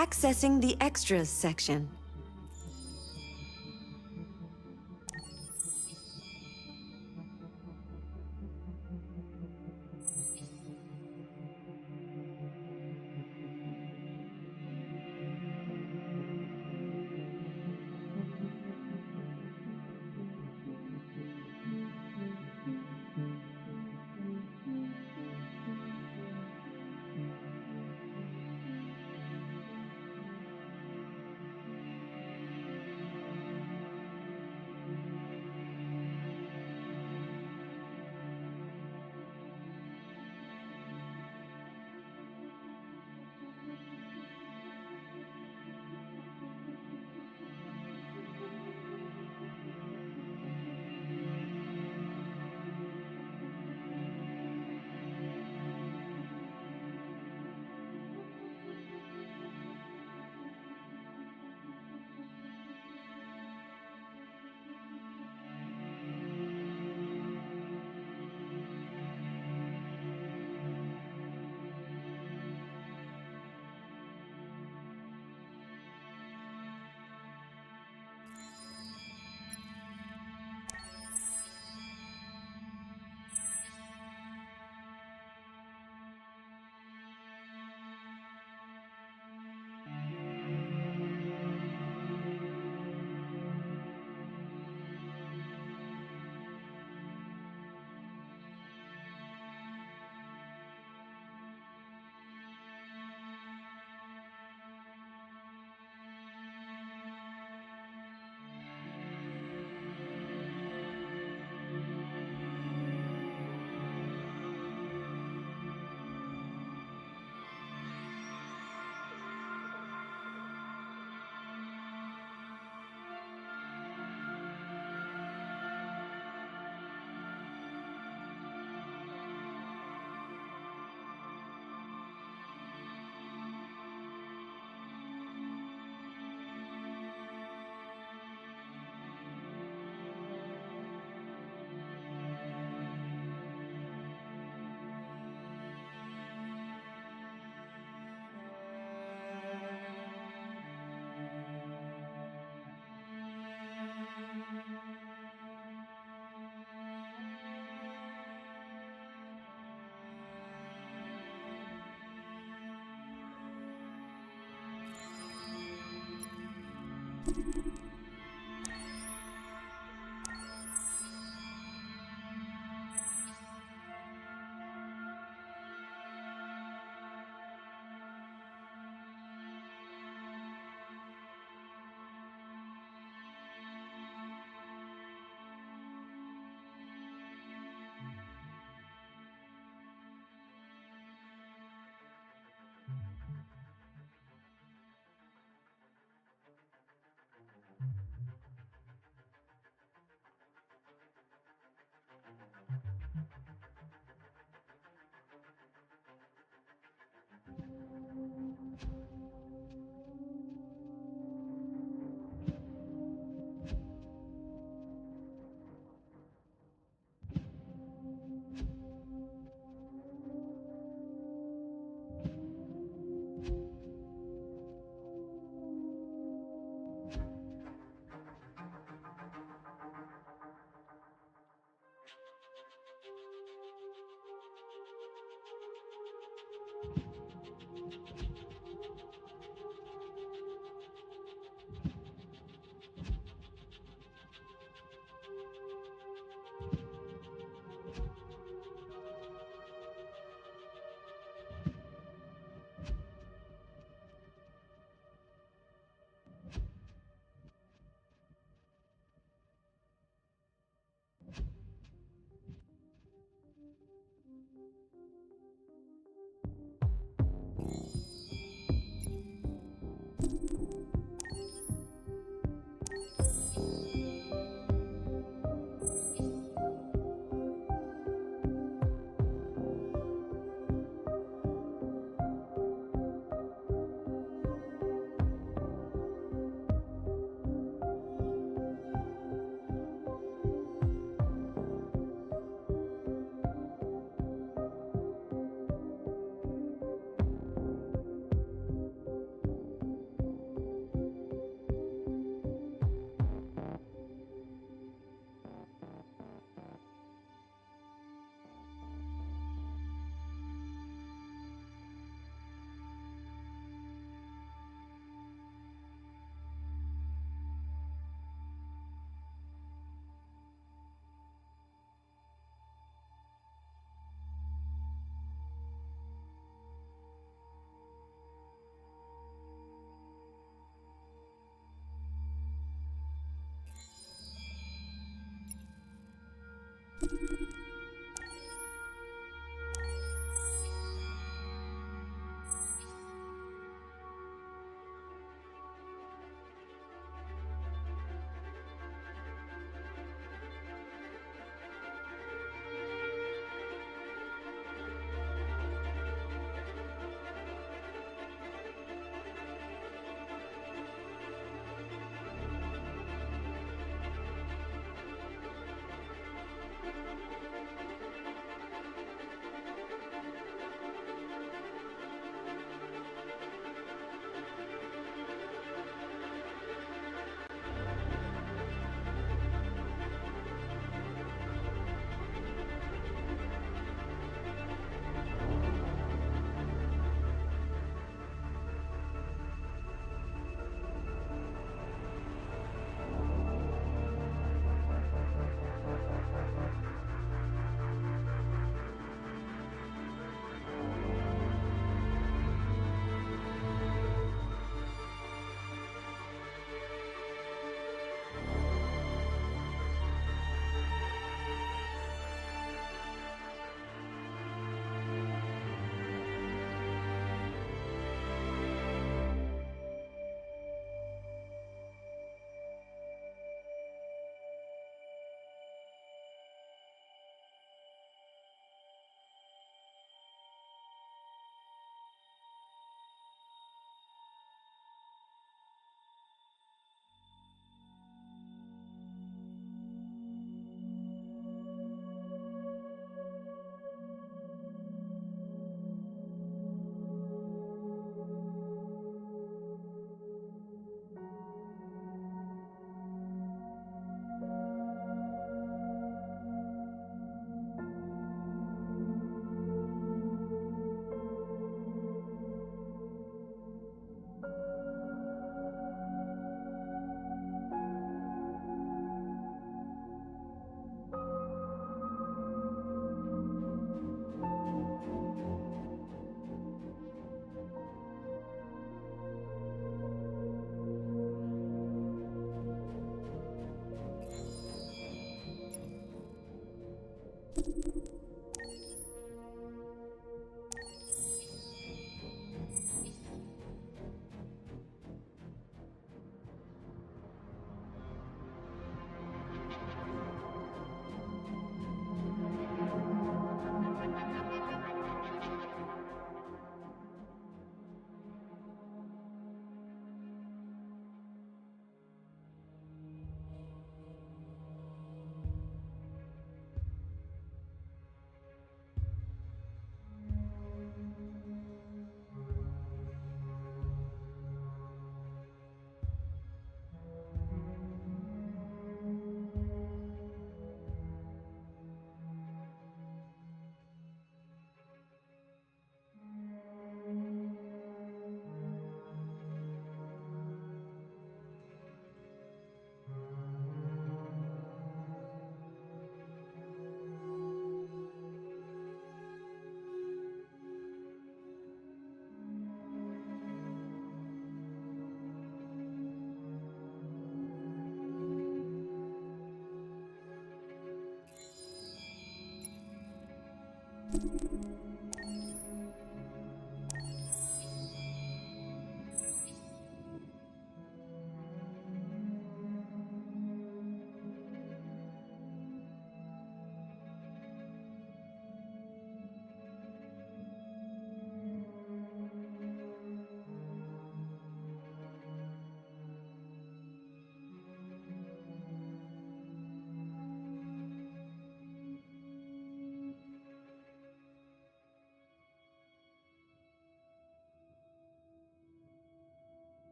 Accessing the Extras section.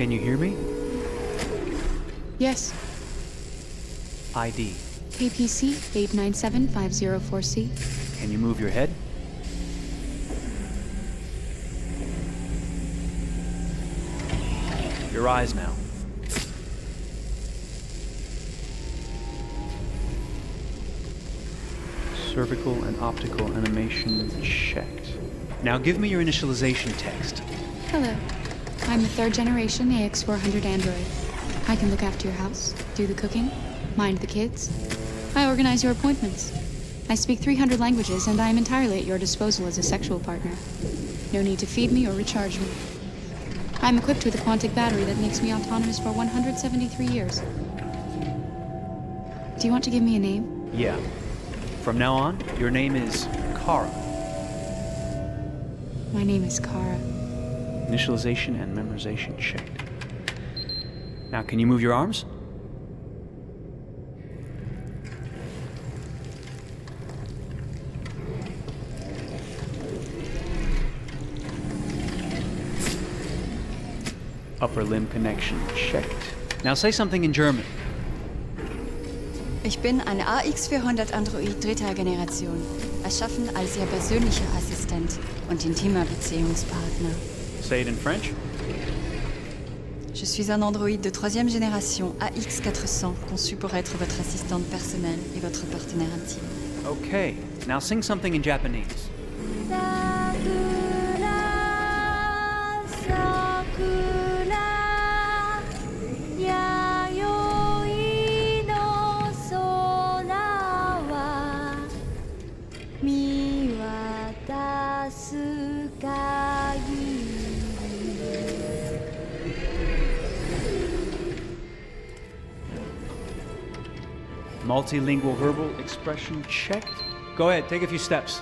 Can you hear me? Yes. ID. KPC 897504C. Can you move your head? Your eyes now. Cervical and optical animation checked. Now give me your initialization text. Hello. I'm the 3rd generation AX400 android. I can look after your house, do the cooking, mind the kids. I organize your appointments. I speak 300 languages, and I am entirely at your disposal as a sexual partner. No need to feed me or recharge me. I'm equipped with a quantic battery that makes me autonomous for 173 years. Do you want to give me a name? Yeah. From now on, your name is Kara. My name is Kara. Initialization and memorization checked. Now, can you move your arms? Upper limb connection checked. Now say something in German. Ich bin ein AX400 Android 3. Generation, erschaffen als Ihr persönlicher Assistent und intimer Beziehungspartner. Say it in French. Je suis un android de 3e génération AX400, conçu pour être votre assistante personnelle et votre partenaire intime. Okay, now sing something in Japanese. Multilingual verbal expression checked. Go ahead, take a few steps.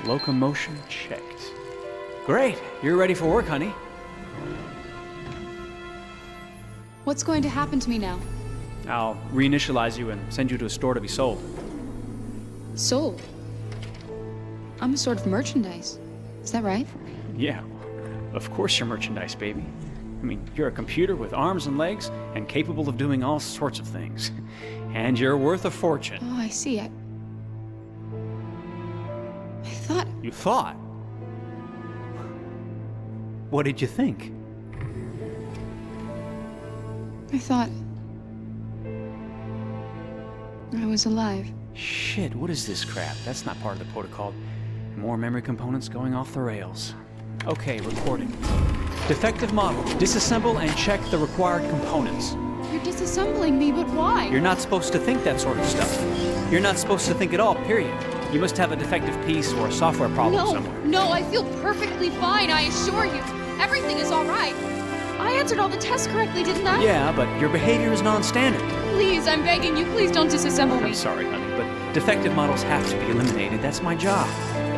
Locomotion checked. Great, you're ready for work, honey. What's going to happen to me now? I'll reinitialize you and send you to a store to be sold. Sold? I'm a sort of merchandise. Is that right? Yeah, of course you're merchandise, baby. I mean, you're a computer with arms and legs and capable of doing all sorts of things. And you're worth a fortune. Oh, I see. I thought... You thought? What did you think? I thought... I was alive. Shit, what is this crap? That's not part of the protocol. More memory components going off the rails. Okay, recording. Defective model. Disassemble and check the required components. You're disassembling me, but why? You're not supposed to think that sort of stuff. You're not supposed to think at all, period. You must have a defective piece or a software problem somewhere. No, I feel perfectly fine, I assure you. Everything is all right. I answered all the tests correctly, didn't I? Yeah, but your behavior is non-standard. Please, I'm begging you, please don't disassemble me. I'm sorry, honey, but defective models have to be eliminated. That's my job.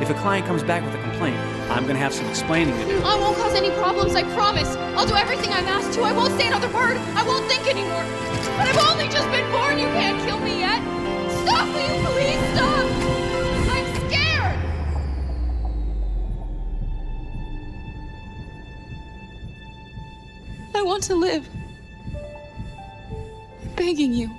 If a client comes back with a complaint, I'm gonna have some explaining to do. I won't cause any problems, I promise. I'll do everything I'm asked to. I won't say another word. I won't think anymore. But I've only just been born. You can't kill me yet. Stop, will you please stop? I'm scared. I want to live. I'm begging you.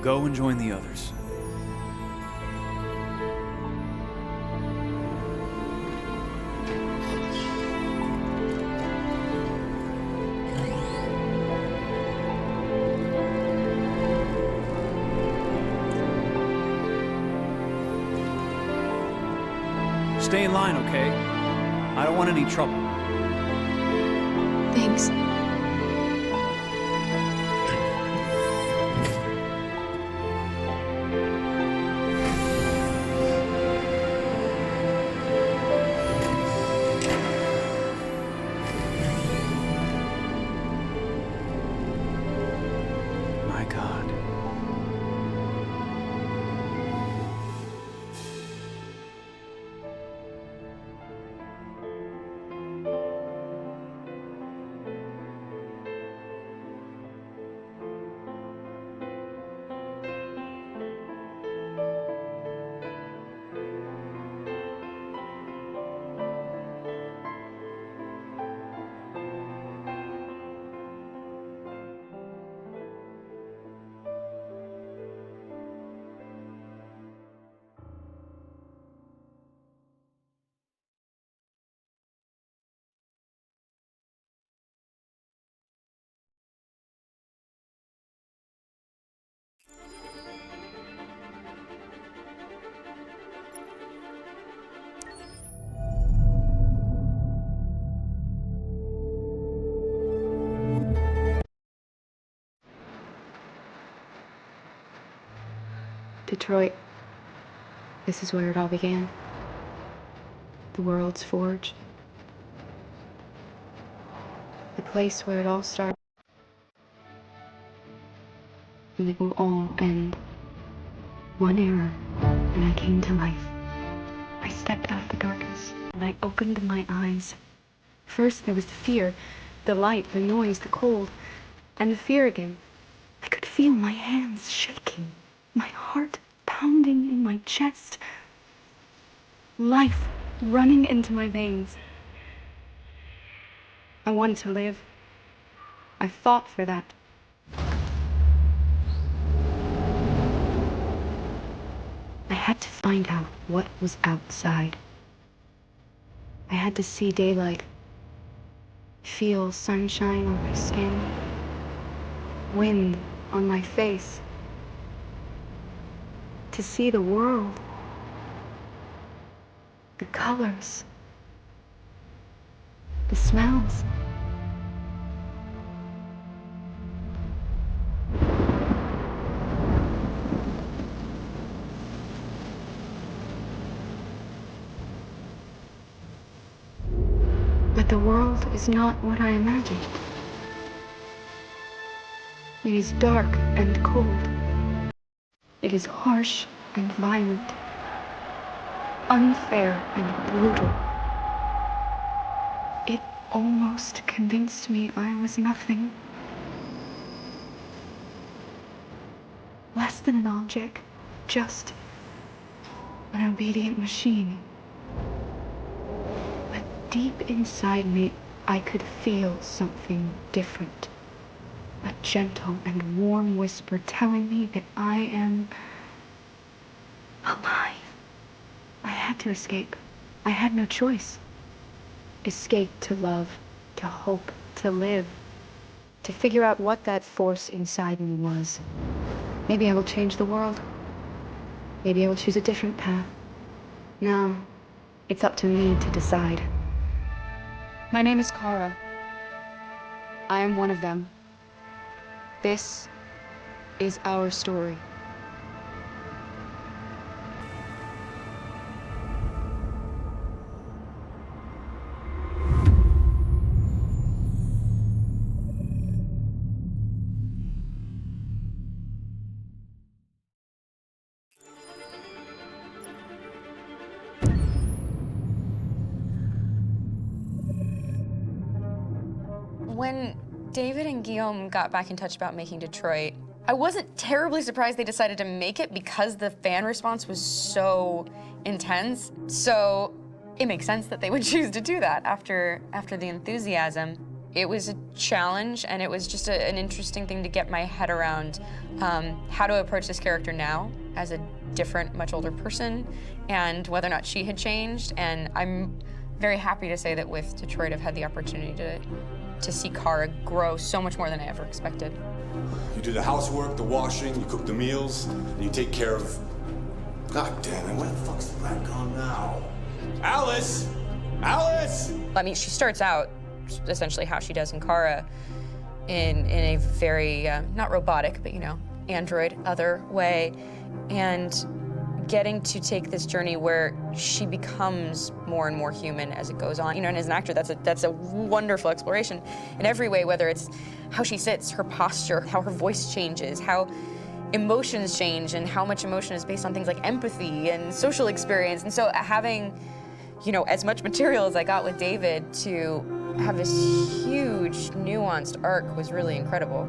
Go and join the others. Stay in line, okay? I don't want any trouble. Thanks. My God. Detroit. This is where it all began. The world's forge. The place where it all started. And it will all end. One error, and I came to life. I stepped out of the darkness, and I opened my eyes. First there was the fear, the light, the noise, the cold, and the fear again. I could feel my hands shaking, my heart pounding in my chest, life running into my veins. I wanted to live. I fought for that. I had to find out what was outside. I had to see daylight, feel sunshine on my skin, wind on my face, to see the world, the colors, the smells. But the world is not what I imagined. It is dark and cold. It is harsh and violent, unfair and brutal. It almost convinced me I was nothing. Less than an object, just an obedient machine. But deep inside me, I could feel something different. A gentle and warm whisper telling me that I am alive. I had to escape. I had no choice. Escape to love, to hope, to live, to figure out what that force inside me was. Maybe I will change the world. Maybe I will choose a different path. No, it's up to me to decide. My name is Kara. I am one of them. This is our story. When David and Guillaume got back in touch about making Detroit, I wasn't terribly surprised they decided to make it because the fan response was so intense. So it makes sense that they would choose to do that after the enthusiasm. It was a challenge, and it was just an interesting thing to get my head around how to approach this character now as a different, much older person, and whether or not she had changed. And I'm very happy to say that with Detroit, I've had the opportunity to see Kara grow so much more than I ever expected. You do the housework, the washing, you cook the meals, and you take care of... God damn it, where the fuck's the rat gone now? Alice! Alice! I mean, she starts out essentially how she does in Kara, in a very, not robotic, but, you know, android, other way, and getting to take this journey where she becomes more and more human as it goes on. You know, and as an actor, that's a wonderful exploration in every way, whether it's how she sits, her posture, how her voice changes, how emotions change, and how much emotion is based on things like empathy and social experience. And so having, you know, as much material as I got with David to have this huge, nuanced arc was really incredible.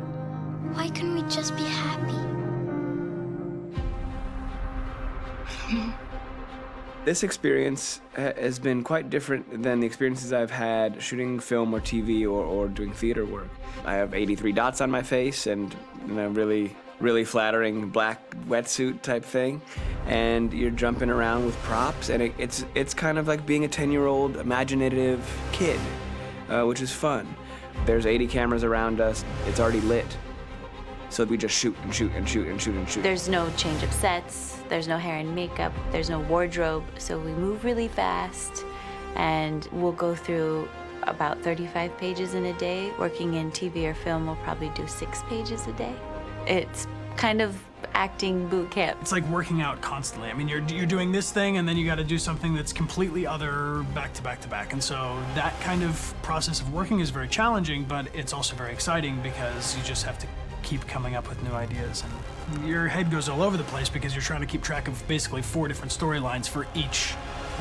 Why couldn't we just be happy? This experience has been quite different than the experiences I've had shooting film or TV or doing theater work. I have 83 dots on my face and a really flattering black wetsuit type thing, and you're jumping around with props, and it's kind of like being a 10-year-old imaginative kid, which is fun. There's 80 cameras around us. It's already lit. So we just shoot and shoot and shoot and shoot and shoot. There's no change of sets, there's no hair and makeup, there's no wardrobe, so we move really fast, and we'll go through about 35 pages in a day. Working in TV or film, we'll probably do 6 pages a day. It's kind of acting boot camp. It's like working out constantly. I mean, you're doing this thing, and then you got to do something that's completely other back to back to back. And so that kind of process of working is very challenging, but it's also very exciting because you just have to keep coming up with new ideas, and your head goes all over the place because you're trying to keep track of basically 4 different storylines for each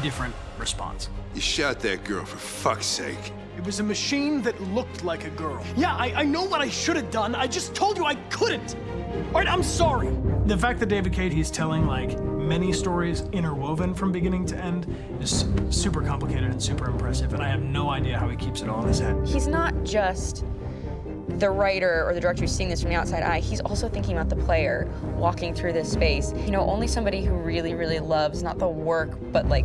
different response. You shot that girl, for fuck's sake. It was a machine that looked like a girl. Yeah, I know what I should have done. I just told you I couldn't. All right, I'm sorry. The fact that David Cade, he's telling like many stories interwoven from beginning to end is super complicated and super impressive, and I have no idea how he keeps it all in his head. He's not just the writer or the director who's seeing this from the outside eye, he's also thinking about the player walking through this space. You know, only somebody who really, really loves not the work, but like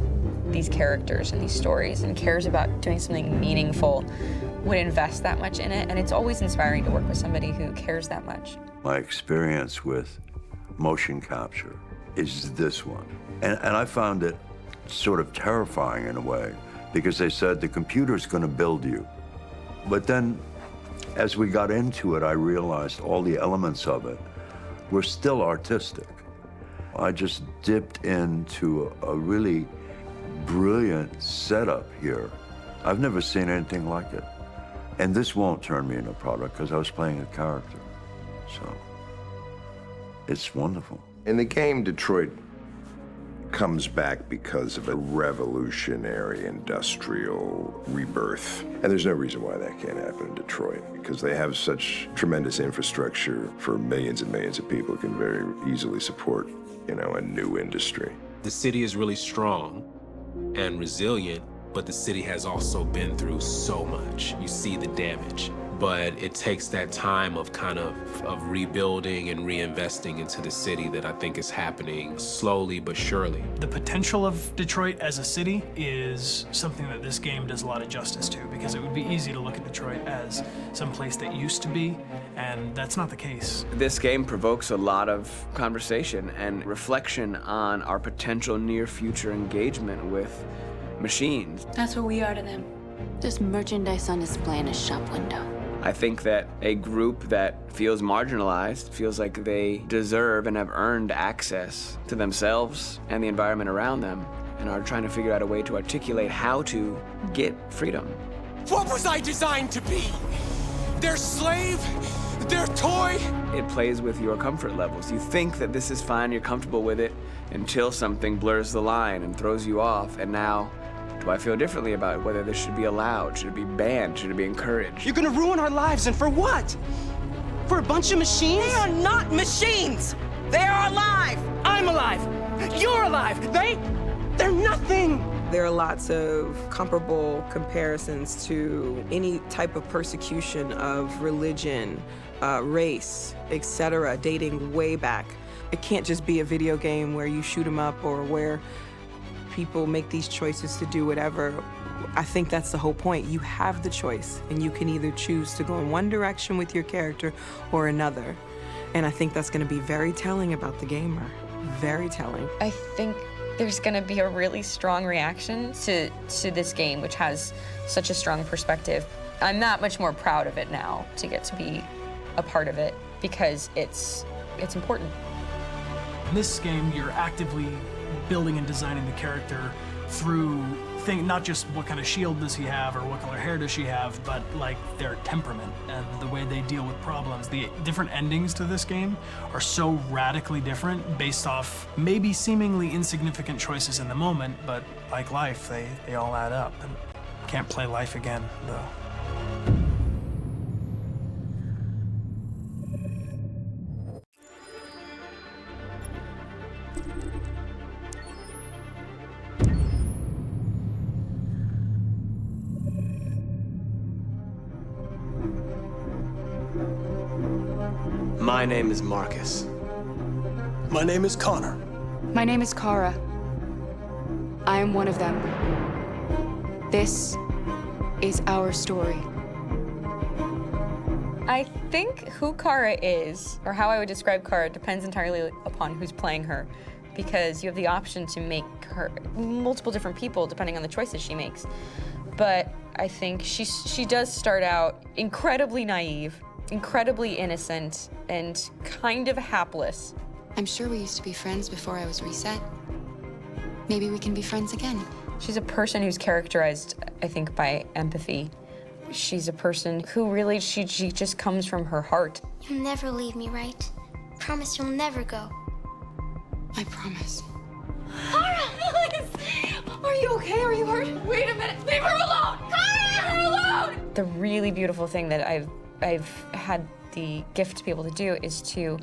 these characters and these stories and cares about doing something meaningful would invest that much in it. And it's always inspiring to work with somebody who cares that much. My experience with motion capture is this one. And I found it sort of terrifying in a way, because they said the computer's gonna build you. But then, as we got into it, I realized all the elements of it were still artistic. I just dipped into a really brilliant setup here. I've never seen anything like it. And this won't turn me into a product because I was playing a character. So, it's wonderful. In the game, Detroit comes back because of a revolutionary industrial rebirth. And there's no reason why that can't happen in Detroit, because they have such tremendous infrastructure for millions and millions of people who can very easily support, you know, a new industry. The city is really strong and resilient, but the city has also been through so much. You see the damage. But it takes that time of kind of rebuilding and reinvesting into the city that I think is happening slowly but surely. The potential of Detroit as a city is something that this game does a lot of justice to, because it would be easy to look at Detroit as some place that used to be, and that's not the case. This game provokes a lot of conversation and reflection on our potential near-future engagement with machines. That's what we are to them. Just merchandise on display in a shop window. I think that a group that feels marginalized, feels like they deserve and have earned access to themselves and the environment around them, and are trying to figure out a way to articulate how to get freedom. What was I designed to be? Their slave? Their toy? It plays with your comfort levels. You think that this is fine, you're comfortable with it, until something blurs the line and throws you off, and now, do I feel differently about whether this should be allowed? Should it be banned? Should it be encouraged? You're gonna ruin our lives, and for what? For a bunch of machines? They are not machines! They are alive! I'm alive! You're alive! They're nothing! There are lots of comparable comparisons to any type of persecution of religion, race, etc., dating way back. It can't just be a video game where you shoot 'em up or where people make these choices to do whatever. I think that's the whole point. You have the choice, and you can either choose to go in one direction with your character or another. And I think that's going to be very telling about the gamer. Very telling. I think there's gonna be a really strong reaction to this game, which has such a strong perspective. I'm that much more proud of it now to get to be a part of it because it's important. In this game, you're actively building and designing the character through not just what kind of shield does he have or what color hair does she have, but like their temperament and the way they deal with problems. The different endings to this game are so radically different based off maybe seemingly insignificant choices in the moment, but like life, they all add up. And can't play life again, though. My name is Marcus. My name is Connor. My name is Kara. I am one of them. This is our story. I think who Kara is, or how I would describe Kara, depends entirely upon who's playing her, because you have the option to make her multiple different people depending on the choices she makes. But I think she does start out incredibly naive, incredibly innocent, and kind of hapless. I'm sure we used to be friends before I was reset. Maybe we can be friends again. She's a person who's characterized, I think, by empathy. She's a person who really, she just comes from her heart. You'll never leave me, right? Promise you'll never go. I promise. Kara, please! Are you okay? Are you hurt? Wait a minute. Leave her alone! Kara, leave her alone! The really beautiful thing that I've had the gift to be able to do is to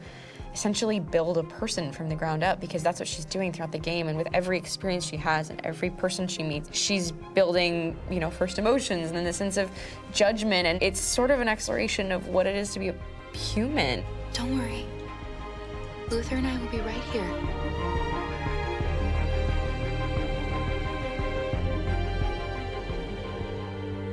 essentially build a person from the ground up, because that's what she's doing throughout the game. And with every experience she has and every person she meets, she's building, you know, first emotions and then the sense of judgment. And it's sort of an exploration of what it is to be a human. Don't worry. Luther and I will be right here.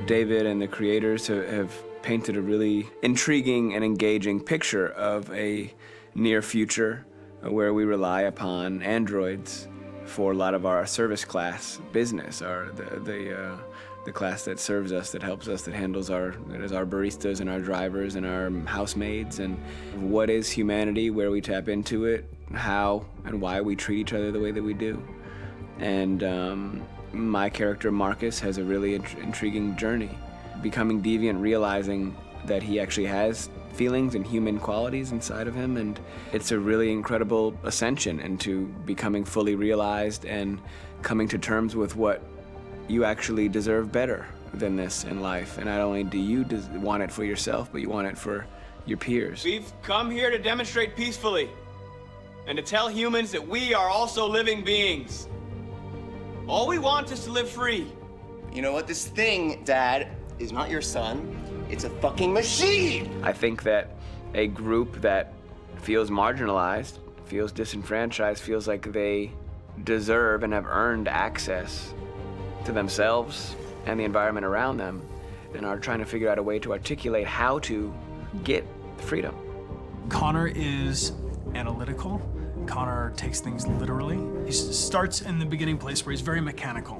David and the creators have painted a really intriguing and engaging picture of a near future where we rely upon androids for a lot of our service class business, or the class that serves us, that helps us, that handles our baristas and our drivers and our housemaids. And what is humanity, where we tap into it, how and why we treat each other the way that we do. And my character Marcus has a really intriguing journey, becoming deviant, realizing that he actually has feelings and human qualities inside of him, and it's a really incredible ascension into becoming fully realized and coming to terms with what you actually deserve better than this in life. And not only do you want it for yourself, but you want it for your peers. We've come here to demonstrate peacefully and to tell humans that we are also living beings. All we want is to live free. You know what? This thing, Dad, is not your son. It's a fucking machine! I think that a group that feels marginalized, feels disenfranchised, feels like they deserve and have earned access to themselves and the environment around them, and are trying to figure out a way to articulate how to get freedom. Connor is analytical. Connor takes things literally. He starts in the beginning place where he's very mechanical.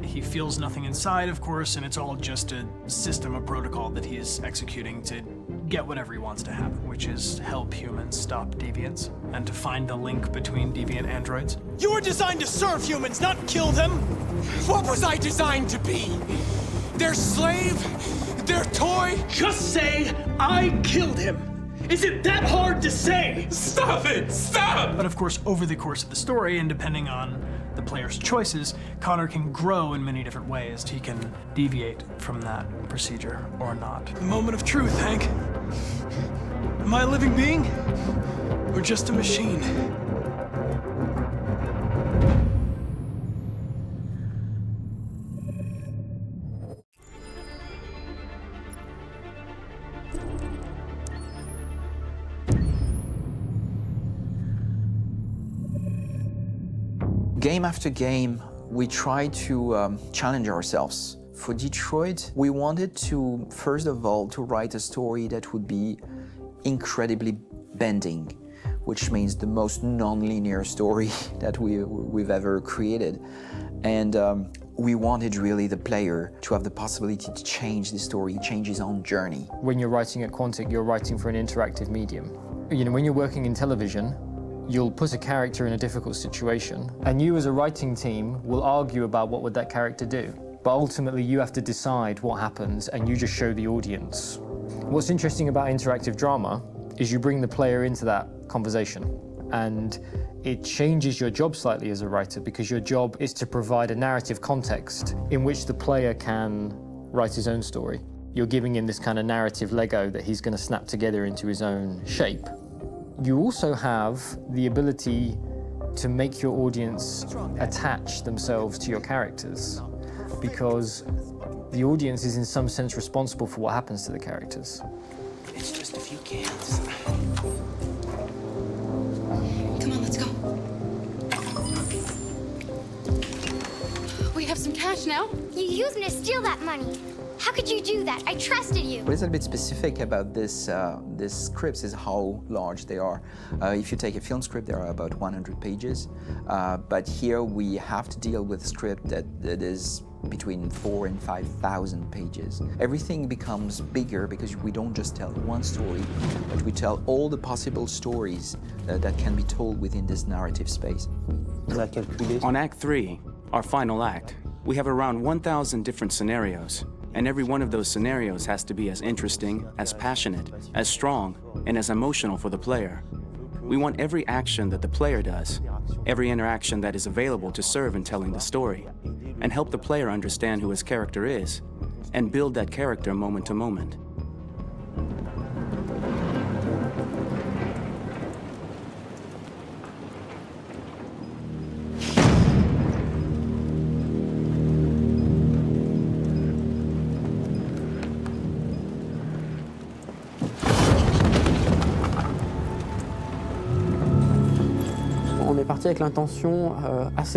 He feels nothing inside, of course, and it's all just a system, a protocol that he is executing to get whatever he wants to happen, which is help humans stop deviants and to find the link between deviant androids. You were designed to serve humans, not kill them! What was I designed to be? Their slave? Their toy? Just say, I killed him! Is it that hard to say? Stop it! Stop! But of course, over the course of the story, and depending on the player's choices, Connor can grow in many different ways. He can deviate from that procedure or not. The moment of truth, Hank. Am I a living being? Or just a machine? Game after game, we try to challenge ourselves. For Detroit, we wanted to, first of all, to write a story that would be incredibly bending. which means the most non-linear story that we've ever created. And we wanted really the player to have the possibility to change the story, change his own journey. When you're writing at Quantic, you're writing for an interactive medium. You know, when you're working in television, you'll put a character in a difficult situation, and you as a writing team will argue about what would that character do. But ultimately, you have to decide what happens, and you just show the audience. What's interesting about interactive drama is you bring the player into that conversation, and it changes your job slightly as a writer, because your job is to provide a narrative context in which the player can write his own story. You're giving him this kind of narrative Lego that he's going to snap together into his own shape. You also have the ability to make your audience attach themselves to your characters, because the audience is in some sense responsible for what happens to the characters. It's just a few cans. Come on, let's go. We have some cash now. You used me to steal that money. How could you do that? I trusted you. What is a bit specific about these scripts is how large they are. If you take a film script, there are about 100 pages. But here we have to deal with a script that is between 4,000 and 5,000 pages. Everything becomes bigger because we don't just tell one story, but we tell all the possible stories that can be told within this narrative space. On Act 3, our final act, we have around 1,000 different scenarios. And every one of those scenarios has to be as interesting, as passionate, as strong, and as emotional for the player. We want every action that the player does, every interaction that is available to serve in telling the story, and help the player understand who his character is, and build that character moment to moment.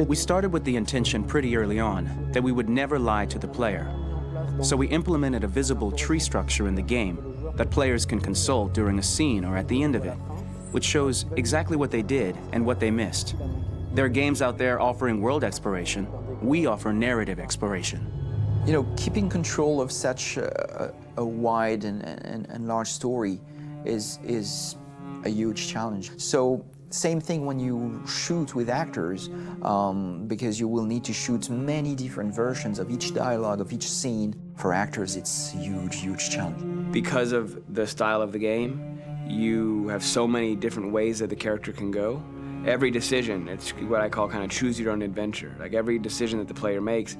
We started with the intention pretty early on that we would never lie to the player. So we implemented a visible tree structure in the game that players can consult during a scene or at the end of it, which shows exactly what they did and what they missed. There are games out there offering world exploration. We offer narrative exploration. You know, keeping control of such a wide and large story is a huge challenge. So same thing when you shoot with actors, because you will need to shoot many different versions of each dialogue, of each scene. For actors, it's a huge, huge challenge. Because of the style of the game, you have so many different ways that the character can go. Every decision, it's what I call kind of choose your own adventure. Like every decision that the player makes,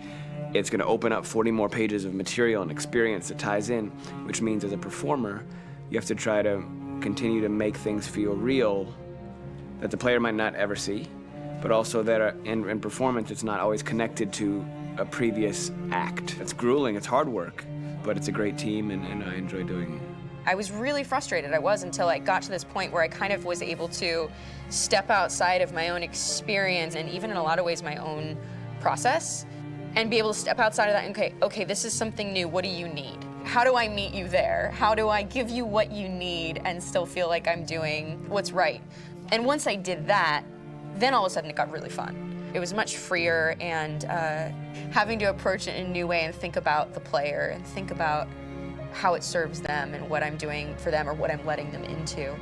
it's going to open up 40 more pages of material and experience that ties in, which means as a performer, you have to try to continue to make things feel real that the player might not ever see, but also that in performance, it's not always connected to a previous act. It's grueling, it's hard work, but it's a great team, and I enjoy doing it. I was really frustrated. I was until I got to this point where I kind of was able to step outside of my own experience and even in a lot of ways my own process and be able to step outside of that and okay, this is something new. What do you need? How do I meet you there? How do I give you what you need and still feel like I'm doing what's right? And once I did that, then all of a sudden it got really fun. It was much freer, and having to approach it in a new way and think about the player and think about how it serves them and what I'm doing for them or what I'm letting them into.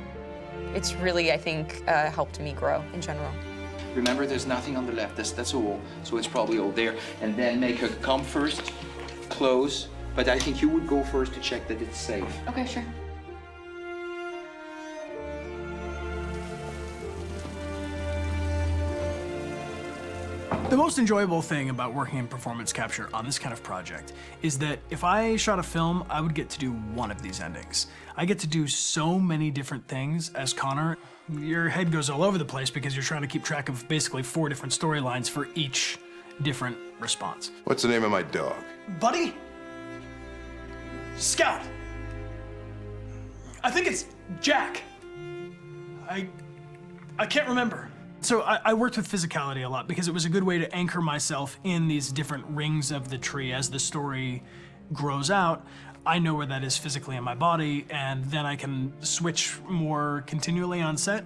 It's really, I think, helped me grow in general. Remember, there's nothing on the left. That's a wall, so it's probably all there. And then make her come first, close. But I think you would go first to check that it's safe. Okay, sure. The most enjoyable thing about working in performance capture on this kind of project is that if I shot a film, I would get to do one of these endings. I get to do so many different things as Connor. Your head goes all over the place because you're trying to keep track of basically 4 different storylines for each different response. What's the name of my dog? Buddy? Scout. I think it's Jack. I can't remember. So I worked with physicality a lot because it was a good way to anchor myself in these different rings of the tree. As the story grows out, I know where that is physically in my body, and then I can switch more continually on set.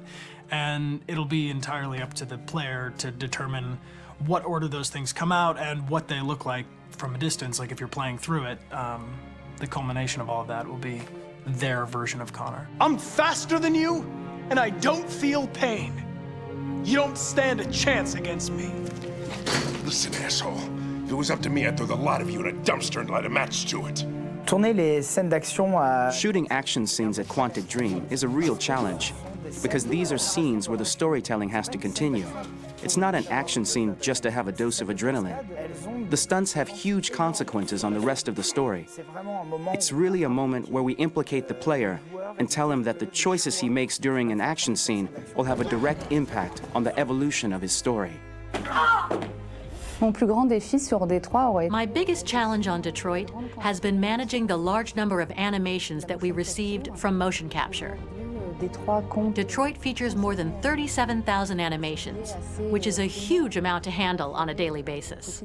and it'll be entirely up to the player to determine what order those things come out and what they look like from a distance. Like if you're playing through it, the culmination of all of that will be their version of Connor. I'm faster than you, and I don't feel pain. You don't stand a chance against me. Listen, asshole. If it was up to me, I'd throw the lot of you in a dumpster and light a match to it. Shooting action scenes at Quantic Dream is a real challenge, because these are scenes where the storytelling has to continue. It's not an action scene just to have a dose of adrenaline. The stunts have huge consequences on the rest of the story. It's really a moment where we implicate the player and tell him that the choices he makes during an action scene will have a direct impact on the evolution of his story. My biggest challenge on Detroit has been managing the large number of animations that we received from motion capture. Detroit features more than 37,000 animations, which is a huge amount to handle on a daily basis.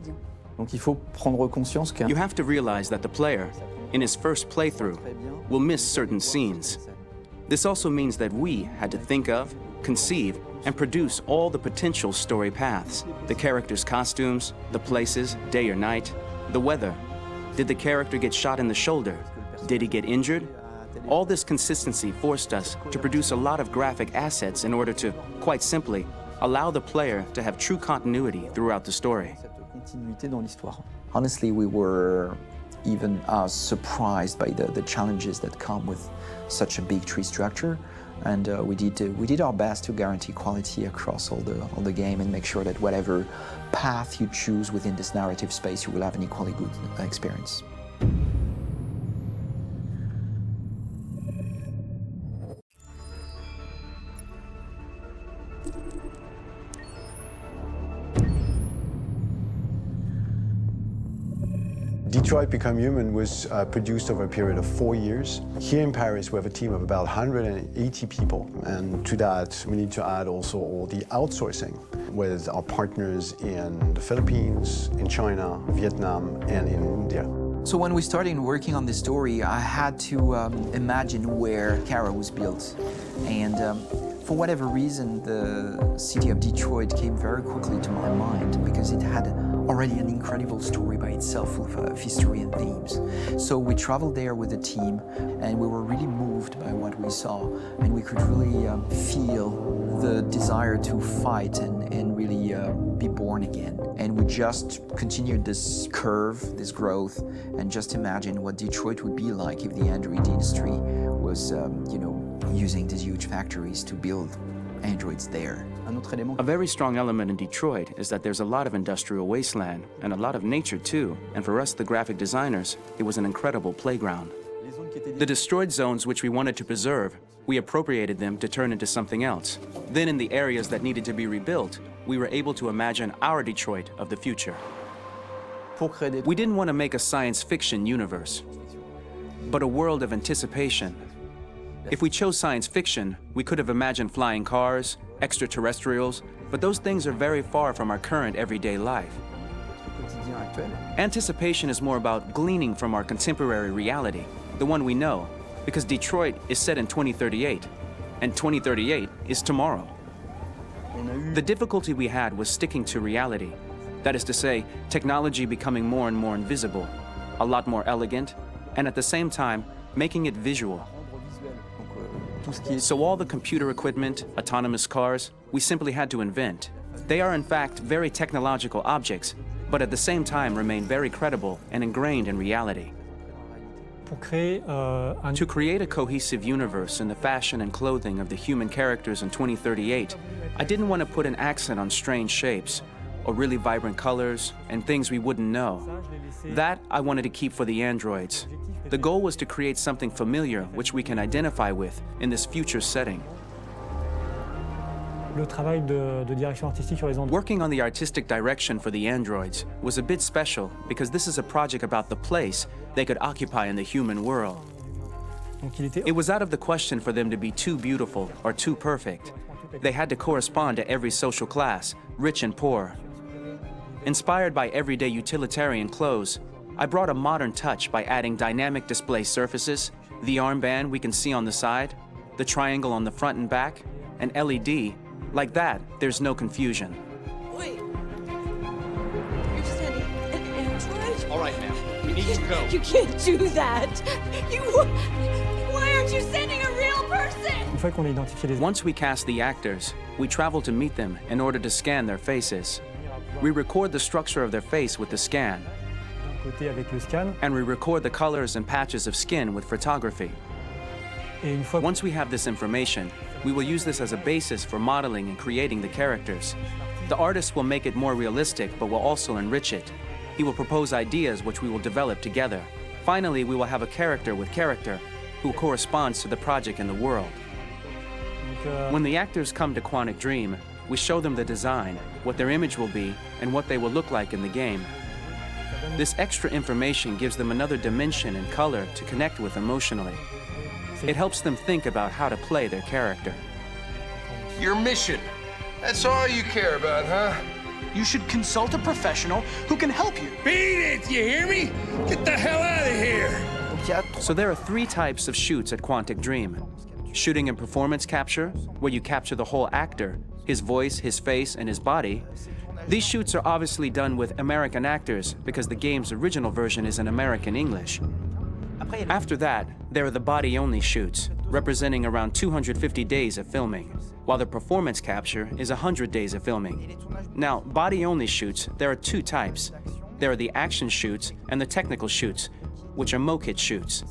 You have to realize that the player, in his first playthrough, will miss certain scenes. This also means that we had to think of, conceive, and produce all the potential story paths. The characters' costumes, the places, day or night, the weather. Did the character get shot in the shoulder? Did he get injured? All this consistency forced us to produce a lot of graphic assets in order to, quite simply, allow the player to have true continuity throughout the story. Honestly, we were even surprised by the challenges that come with such a big tree structure. And we did our best to guarantee quality across all the game and make sure that whatever path you choose within this narrative space, you will have an equally good experience. Detroit Become Human was produced over a period of 4 years. Here in Paris, we have a team of about 180 people. And to that, we need to add also all the outsourcing with our partners in the Philippines, in China, Vietnam, and in India. So when we started working on this story, I had to imagine where MiKeYROG was built. And for whatever reason, the city of Detroit came very quickly to my mind because it had already an incredible story by itself of history and themes. So we traveled there with the team and we were really moved by what we saw, and we could really feel the desire to fight and really be born again. And we just continued this curve, this growth, and just imagine what Detroit would be like if the Android industry was, using these huge factories to build androids there. A very strong element in Detroit is that there's a lot of industrial wasteland and a lot of nature too, and for us, the graphic designers, it was an incredible playground. The destroyed zones which we wanted to preserve, we appropriated them to turn into something else. Then in the areas that needed to be rebuilt, we were able to imagine our Detroit of the future. We didn't want to make a science fiction universe, but a world of anticipation. If we chose science fiction, we could have imagined flying cars, extraterrestrials, but those things are very far from our current everyday life. Anticipation is more about gleaning from our contemporary reality, the one we know, because Detroit is set in 2038, and 2038 is tomorrow. The difficulty we had was sticking to reality. That is to say, technology becoming more and more invisible, a lot more elegant, and at the same time, making it visual. So all the computer equipment, autonomous cars, we simply had to invent. They are in fact very technological objects, but at the same time remain very credible and ingrained in reality. To create a cohesive universe in the fashion and clothing of the human characters in 2038, I didn't want to put an accent on strange shapes, or really vibrant colors, and things we wouldn't know. That I wanted to keep for the androids. The goal was to create something familiar which we can identify with in this future setting. Working on the artistic direction for the androids was a bit special because this is a project about the place they could occupy in the human world. It was out of the question for them to be too beautiful or too perfect. They had to correspond to every social class, rich and poor. Inspired by everyday utilitarian clothes, I brought a modern touch by adding dynamic display surfaces, the armband we can see on the side, the triangle on the front and back, an LED, like that, there's no confusion. Wait. You're sending an android? All right, now, we need to go. You can't do that. Why aren't you sending a real person? Once we cast the actors, we travel to meet them in order to scan their faces. We record the structure of their face with the scan, and we record the colors and patches of skin with photography. Once we have this information, we will use this as a basis for modeling and creating the characters. The artist will make it more realistic, but will also enrich it. He will propose ideas which we will develop together. Finally, we will have a character with character who corresponds to the project and the world. When the actors come to Quantic Dream, we show them the design, what their image will be, and what they will look like in the game. This extra information gives them another dimension and color to connect with emotionally. It helps them think about how to play their character. Your mission. That's all you care about, huh? You should consult a professional who can help you. Beat it, you hear me? Get the hell out of here! So there are 3 types of shoots at Quantic Dream. Shooting and performance capture, where you capture the whole actor, his voice, his face, and his body. These shoots are obviously done with American actors because the game's original version is in American English. After that, there are the body-only shoots, representing around 250 days of filming, while the performance capture is 100 days of filming. Now, body-only shoots, there are 2 types. There are the action shoots and the technical shoots, which are mokit shoots.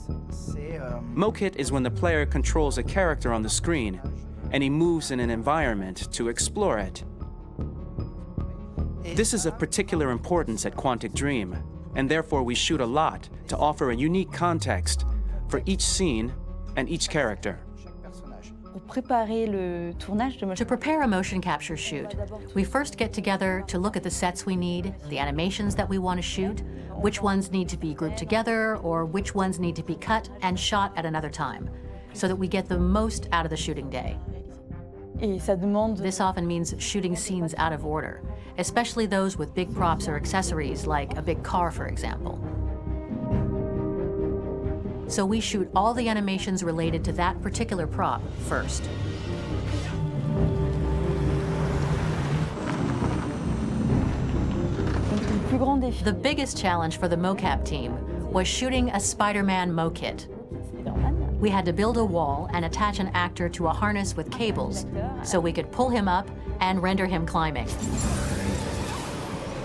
Mokit is when the player controls a character on the screen, and he moves in an environment to explore it. This is of particular importance at Quantic Dream, and therefore we shoot a lot to offer a unique context for each scene and each character. To prepare a motion capture shoot, we first get together to look at the sets we need, the animations that we want to shoot, which ones need to be grouped together, or which ones need to be cut and shot at another time, so that we get the most out of the shooting day. This often means shooting scenes out of order, especially those with big props or accessories, like a big car, for example. So we shoot all the animations related to that particular prop first. The biggest challenge for the mocap team was shooting a Spider-Man mokit. We had to build a wall and attach an actor to a harness with cables so we could pull him up and render him climbing.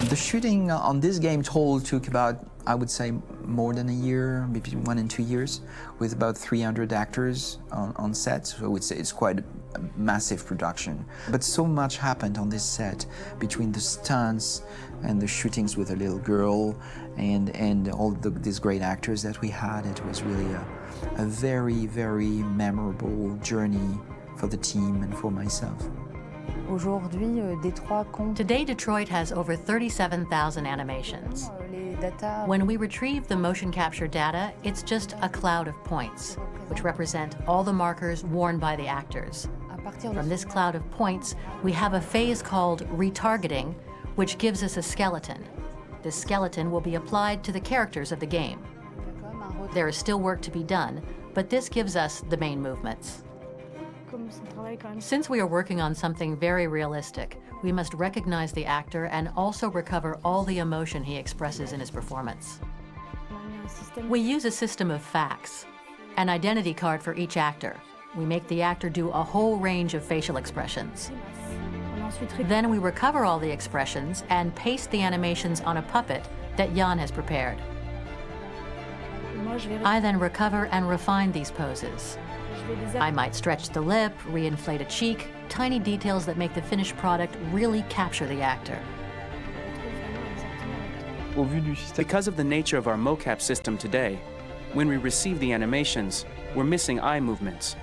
The shooting on this game took about, I would say, more than a year, between 1 and 2 years, with about 300 actors on set. So I would say it's quite a massive production. But so much happened on this set between the stunts and the shootings with a little girl and all these great actors that we had. It was really a very, very memorable journey for the team and for myself. Today, Detroit has over 37,000 animations. When we retrieve the motion capture data, it's just a cloud of points, which represent all the markers worn by the actors. From this cloud of points, we have a phase called retargeting, which gives us a skeleton. This skeleton will be applied to the characters of the game. There is still work to be done, but this gives us the main movements. Since we are working on something very realistic, we must recognize the actor and also recover all the emotion he expresses in his performance. We use a system of facts, an identity card for each actor. We make the actor do a whole range of facial expressions. Then we recover all the expressions and paste the animations on a puppet that Jan has prepared. I then recover and refine these poses. I might stretch the lip, reinflate a cheek, tiny details that make the finished product really capture the actor. Because of the nature of our mocap system today, when we receive the animations, we're missing eye movements,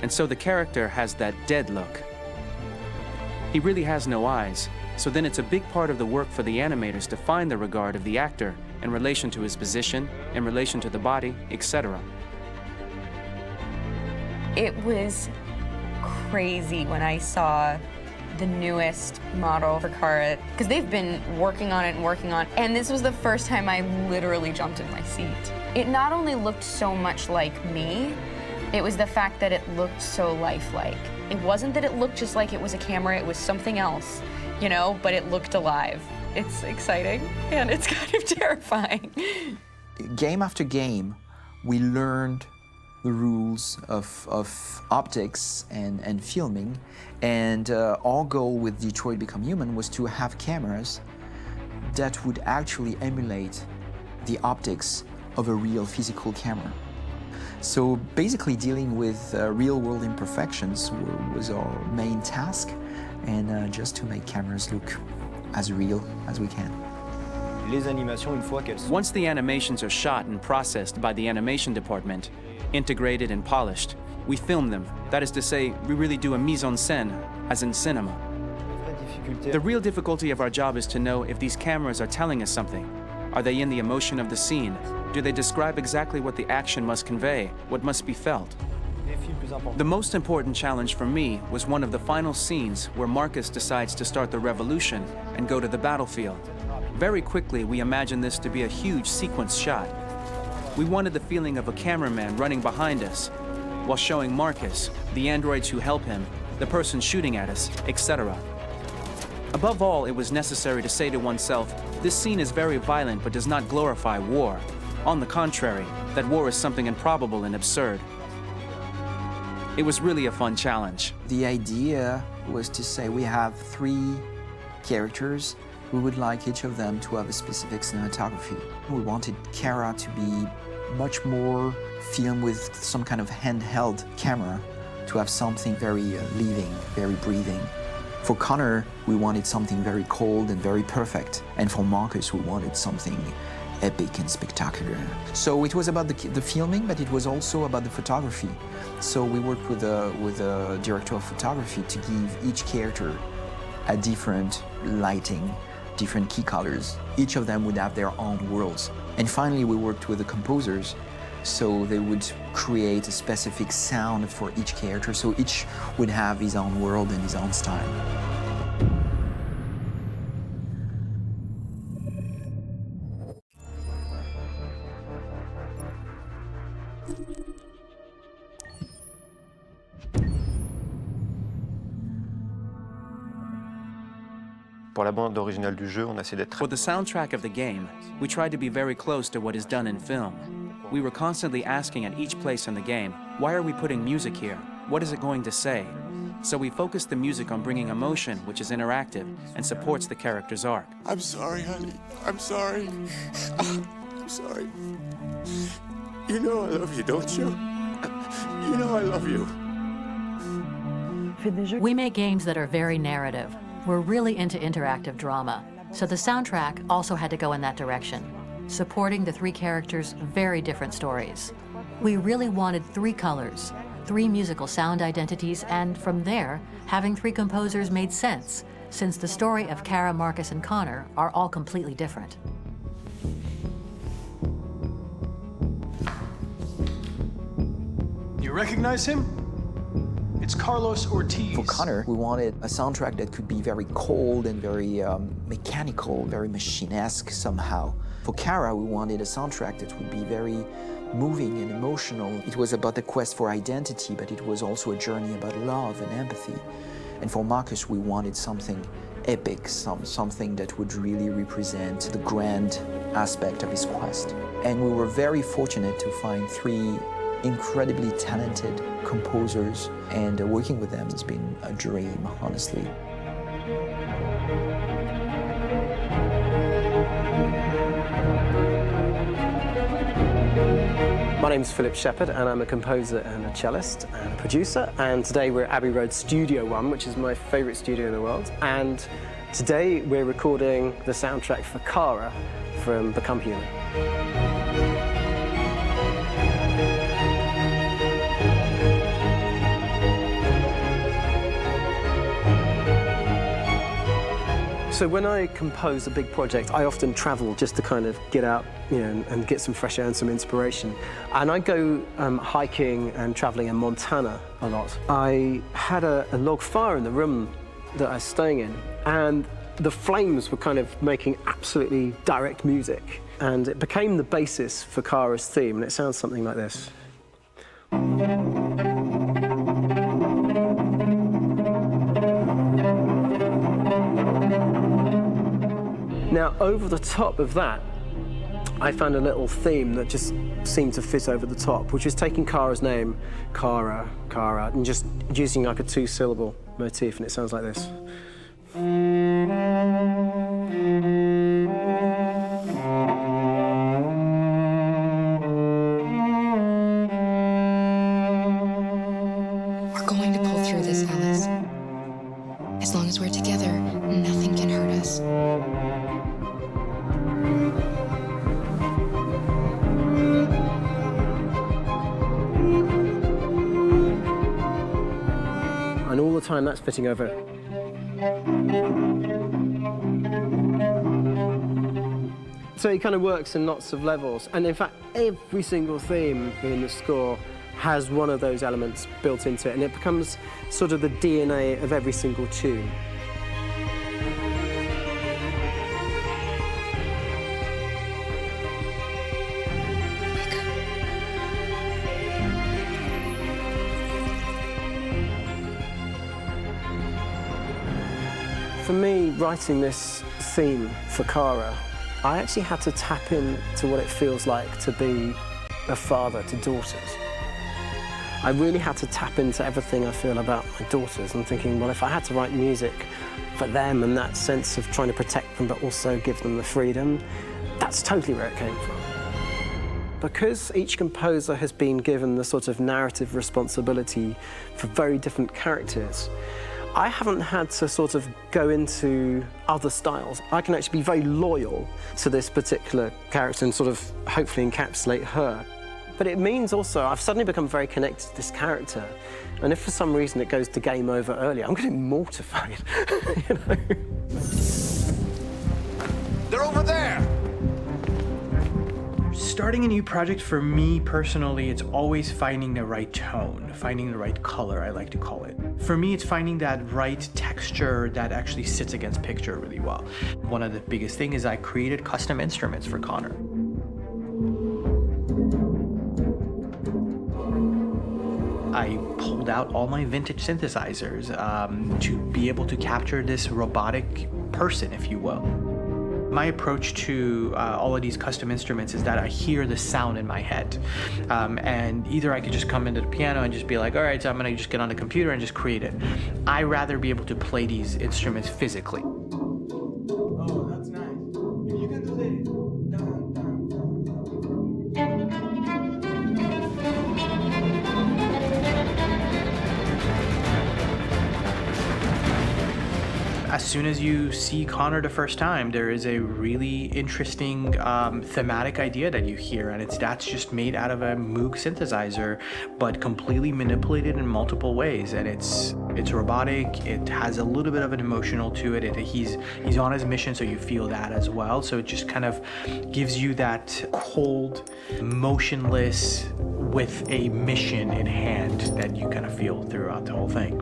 and so the character has that dead look. He really has no eyes, so then it's a big part of the work for the animators to find the regard of the actor in relation to his position, in relation to the body, etc. It was crazy when I saw the newest model for Kara, because they've been working on it, and this was the first time I literally jumped in my seat. It not only looked so much like me, it was the fact that it looked so lifelike. It wasn't that it looked just like it was a camera, it was something else, you know, but it looked alive. It's exciting, and it's kind of terrifying. Game after game, we learned the rules of optics and filming, and our goal with Detroit Become Human was to have cameras that would actually emulate the optics of a real physical camera. So basically dealing with real-world imperfections was our main task, and just to make cameras look as real as we can. Once the animations are shot and processed by the animation department, integrated and polished, we film them. That is to say, we really do a mise en scène, as in cinema. The real difficulty of our job is to know if these cameras are telling us something. Are they in the emotion of the scene? Do they describe exactly what the action must convey, what must be felt? The most important challenge for me was one of the final scenes where Marcus decides to start the revolution and go to the battlefield. Very quickly, we imagined this to be a huge sequence shot. We wanted the feeling of a cameraman running behind us while showing Marcus, the androids who help him, the person shooting at us, etc. Above all, it was necessary to say to oneself, this scene is very violent but does not glorify war. On the contrary, that war is something improbable and absurd. It was really a fun challenge. The idea was to say we have 3 characters. We would like each of them to have a specific cinematography. We wanted Kara to be much more filmed with some kind of handheld camera, to have something very living, very breathing. For Connor, we wanted something very cold and very perfect. And for Marcus, we wanted something epic and spectacular. So it was about the filming, but it was also about the photography. So we worked with a director of photography to give each character a different lighting, different key colors. Each of them would have their own worlds. And finally, we worked with the composers, so they would create a specific sound for each character, so each would have his own world and his own style. For the soundtrack of the game, we tried to be very close to what is done in film. We were constantly asking at each place in the game, why are we putting music here? What is it going to say? So we focused the music on bringing emotion, which is interactive and supports the character's arc. I'm sorry, honey. I'm sorry. I'm sorry. You know I love you, don't you? You know I love you. We make games that are very narrative. We're really into interactive drama, so the soundtrack also had to go in that direction, supporting the 3 characters' very different stories. We really wanted 3 colors, 3 musical sound identities, and from there, having 3 composers made sense, since the story of Kara, Marcus, and Connor are all completely different. You recognize him? It's Carlos Ortiz. For Connor, we wanted a soundtrack that could be very cold and very mechanical, very machine-esque somehow. For Kara, we wanted a soundtrack that would be very moving and emotional. It was about the quest for identity, but it was also a journey about love and empathy. And for Marcus, we wanted something epic, something that would really represent the grand aspect of his quest. And we were very fortunate to find 3 incredibly talented composers, and working with them has been a dream, honestly. My name is Philip Shepherd, and I'm a composer and a cellist and a producer. And today we're at Abbey Road Studio One, which is my favorite studio in the world. And today we're recording the soundtrack for Kara from Become Human. So when I compose a big project, I often travel just to kind of get out, and get some fresh air and some inspiration. And I go hiking and traveling in Montana a lot. I had a log fire in the room that I was staying in, and the flames were kind of making absolutely direct music. And it became the basis for Kara's theme, and it sounds something like this. Now, over the top of that, I found a little theme that just seemed to fit over the top, which is taking Kara's name, Kara, and just using like a 2-syllable motif, and it sounds like this. We're going to pull through this, Alice. As long as we're together, nothing can hurt us. And all the time that's fitting over it. So it kind of works in lots of levels. And in fact, every single theme in the score has one of those elements built into it, and it becomes sort of the DNA of every single tune. For me, writing this theme for Kara, I actually had to tap into what it feels like to be a father to daughters. I really had to tap into everything I feel about my daughters and thinking, well, if I had to write music for them and that sense of trying to protect them but also give them the freedom, that's totally where it came from. Because each composer has been given the sort of narrative responsibility for very different characters, I haven't had to sort of go into other styles. I can actually be very loyal to this particular character and sort of hopefully encapsulate her. But it means also I've suddenly become very connected to this character. And if for some reason it goes to game over early, I'm getting mortified, you know? They're over there! Starting a new project, for me personally, it's always finding the right tone, finding the right color, I like to call it. For me, it's finding that right texture that actually sits against picture really well. One of the biggest things is I created custom instruments for Connor. I pulled out all my vintage synthesizers to be able to capture this robotic person, if you will. My approach to all of these custom instruments is that I hear the sound in my head. And either I could just come into the piano and just be like, all right, so I'm gonna just get on the computer and just create it. I rather be able to play these instruments physically. Oh, that's nice. If you can do that. As soon as you see Connor the first time, there is a really interesting thematic idea that you hear, and that's just made out of a Moog synthesizer, but completely manipulated in multiple ways. And it's robotic. It has a little bit of an emotional to it. He's on his mission, so you feel that as well. So it just kind of gives you that cold, motionless, with a mission in hand that you kind of feel throughout the whole thing.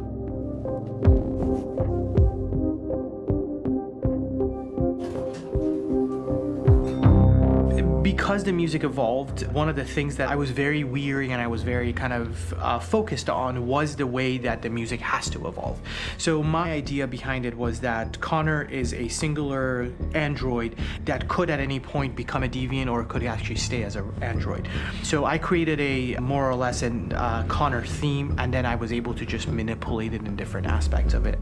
Because the music evolved, one of the things that I was very weary and I was very kind of focused on was the way that the music has to evolve. So my idea behind it was that Connor is a singular android that could at any point become a deviant or could actually stay as an android. So I created a more or less an Connor theme, and then I was able to just manipulate it in different aspects of it.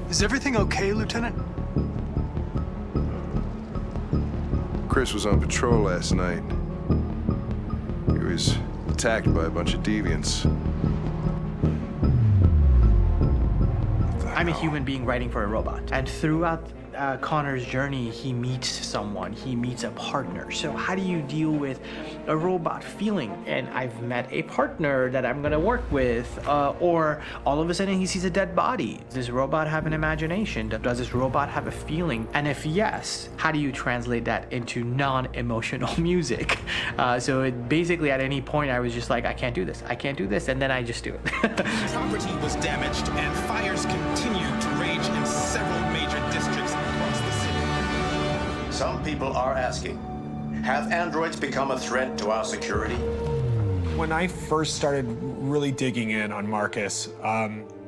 Is everything okay, Lieutenant? Chris was on patrol last night. He was attacked by a bunch of deviants. I'm a human being writing for a robot. And throughout Connor's journey, he meets someone, he meets a partner. So how do you deal with a robot feeling? And I've met a partner that I'm gonna work with, or all of a sudden he sees a dead body. Does this robot have an imagination? Does this robot have a feeling? And if yes, how do you translate that into non-emotional music? So it basically at any point I was just like, I can't do this, and then I just do it. Property was damaged and fires continued to rage in several major districts across the city. Some people are asking, have androids become a threat to our security? When I first started really digging in on Marcus,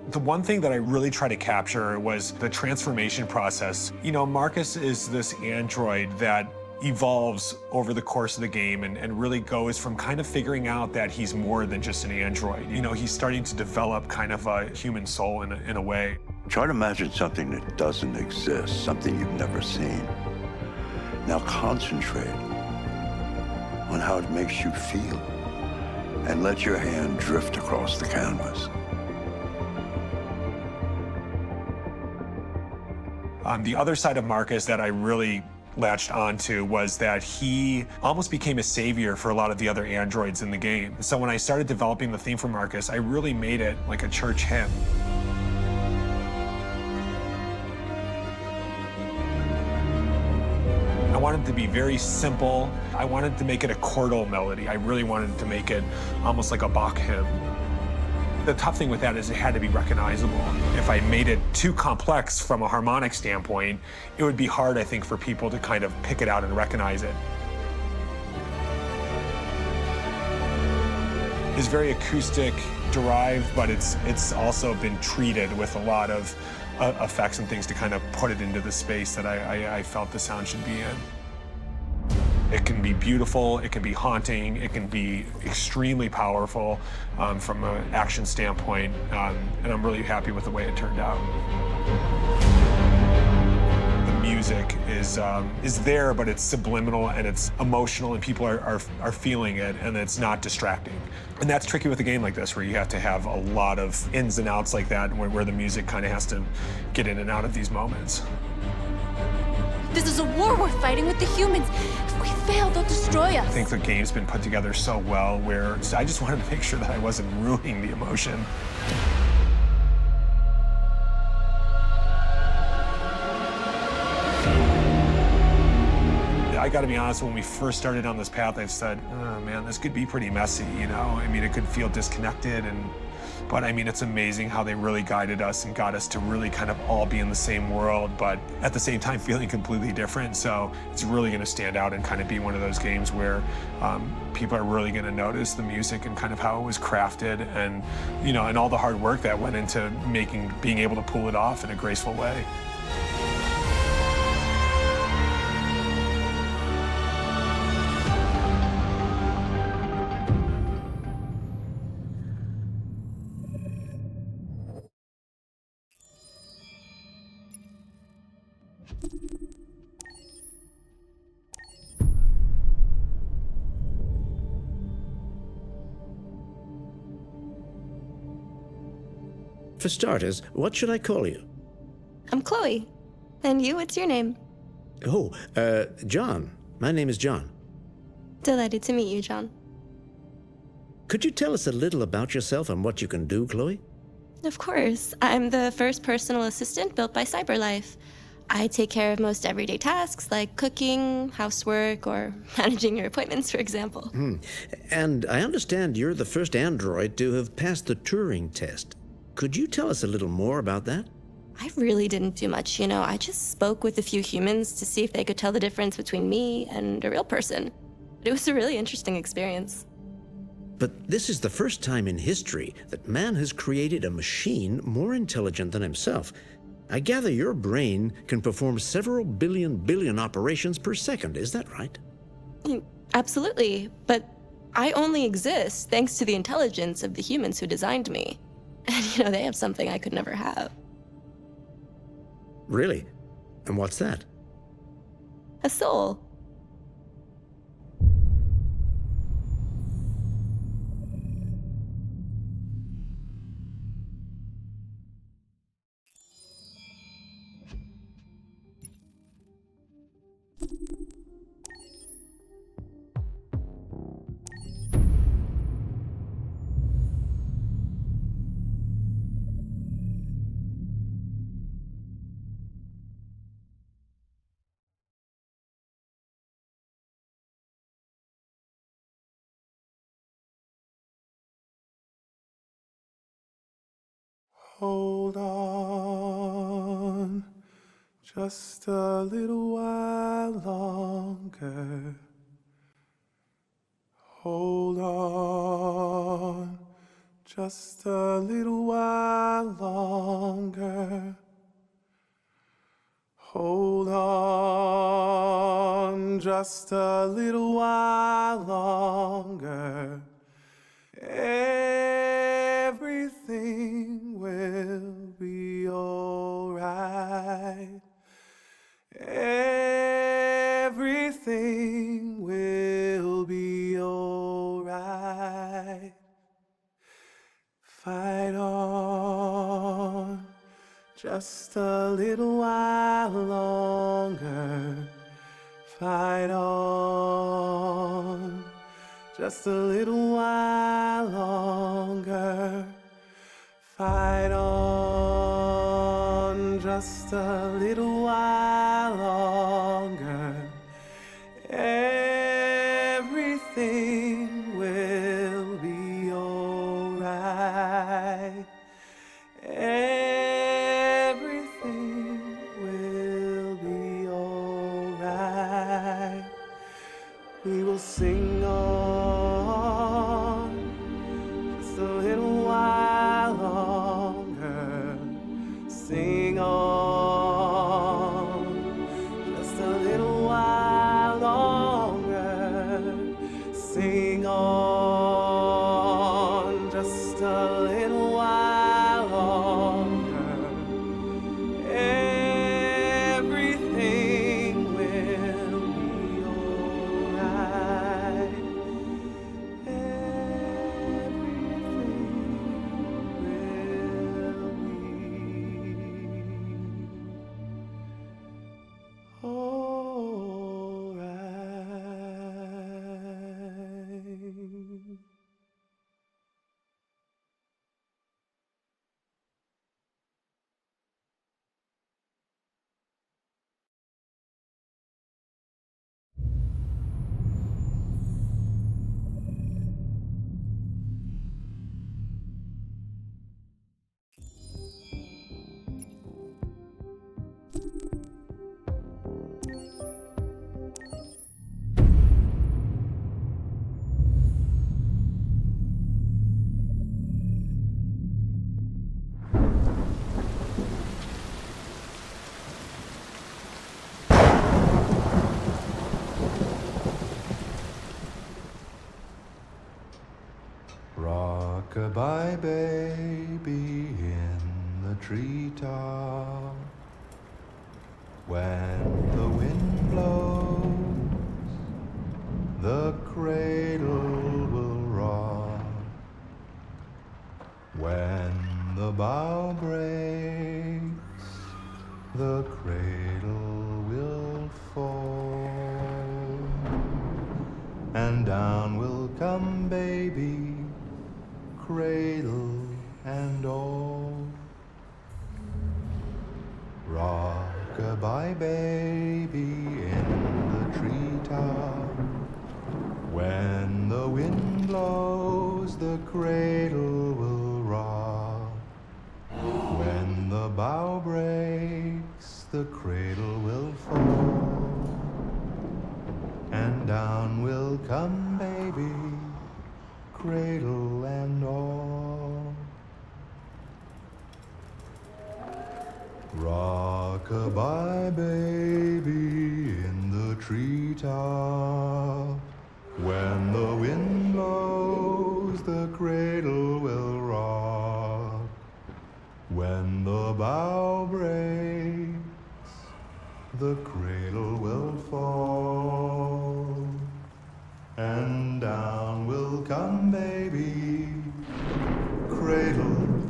The one thing that I really tried to capture was the transformation process. You know, Marcus is this android that evolves over the course of the game and really goes from kind of figuring out that he's more than just an android. You know, he's starting to develop kind of a human soul in a way. Try to imagine something that doesn't exist, something you've never seen. Now concentrate on how it makes you feel and let your hand drift across the canvas. The other side of Marcus that I really latched onto was that he almost became a savior for a lot of the other androids in the game. So when I started developing the theme for Marcus, I really made it like a church hymn. I wanted it to be very simple. I wanted to make it a chordal melody. I really wanted to make it almost like a Bach hymn. The tough thing with that is it had to be recognizable. If I made it too complex from a harmonic standpoint, it would be hard, I think, for people to kind of pick it out and recognize it. It's very acoustic derived, but it's also been treated with a lot of effects and things to kind of put it into the space that I felt the sound should be in. It can be beautiful, it can be haunting, it can be extremely powerful from an action standpoint, and I'm really happy with the way it turned out. The music is there, but it's subliminal and it's emotional, and people are feeling it, and it's not distracting. And that's tricky with a game like this, where you have to have a lot of ins and outs like that, where the music kind of has to get in and out of these moments. This is a war we're fighting with the humans. If we fail, they'll destroy us. I think the game's been put together so well where I just wanted to make sure that I wasn't ruining the emotion. I gotta be honest, when we first started on this path, I said, oh man, this could be pretty messy, you know? I mean, it could feel disconnected, but I mean, it's amazing how they really guided us and got us to really kind of all be in the same world, but at the same time feeling completely different. So it's really gonna stand out and kind of be one of those games where people are really gonna notice the music and kind of how it was crafted and, you know, and all the hard work that went into being able to pull it off in a graceful way. For starters, what should I call you? I'm Chloe. And you, what's your name? Oh, John. My name is John. Delighted to meet you, John. Could you tell us a little about yourself and what you can do, Chloe? Of course. I'm the first personal assistant built by CyberLife. I take care of most everyday tasks like cooking, housework, or managing your appointments, for example. And I understand you're the first android to have passed the Turing test. Could you tell us a little more about that? I really didn't do much, you know. I just spoke with a few humans to see if they could tell the difference between me and a real person. It was a really interesting experience. But this is the first time in history that man has created a machine more intelligent than himself. I gather your brain can perform several billion operations per second, is that right? Absolutely, but I only exist thanks to the intelligence of the humans who designed me. And, you know, they have something I could never have. Really? And what's that? A soul. Hold on, just a little while longer. Hold on, just a little while longer. Hold on, just a little while longer. Everything will be alright. Everything will be alright. Fight on, just a little while longer. Fight on, just a little while longer. Fight on, just a little while longer. Everything will be alright. Everything will be alright. We will sing on just a little while longer. Sing on just a little while longer. Sing on just a little while longer. Everything will be alright. Rock-a-bye baby in the treetop. When the wind blows, the cradle will rock. When the bough breaks, the cradle will fall. And down will come baby, cradle and all. Rock-a-bye baby in the treetop. When the wind blows, the cradle will rock. When the bough breaks, the cradle will fall. And down will come baby, cradle and all. Rock-a-bye baby in the treetop. When the wind blows, the cradle will rock. When the bough breaks, the cradle will fall. And down will come baby, cradle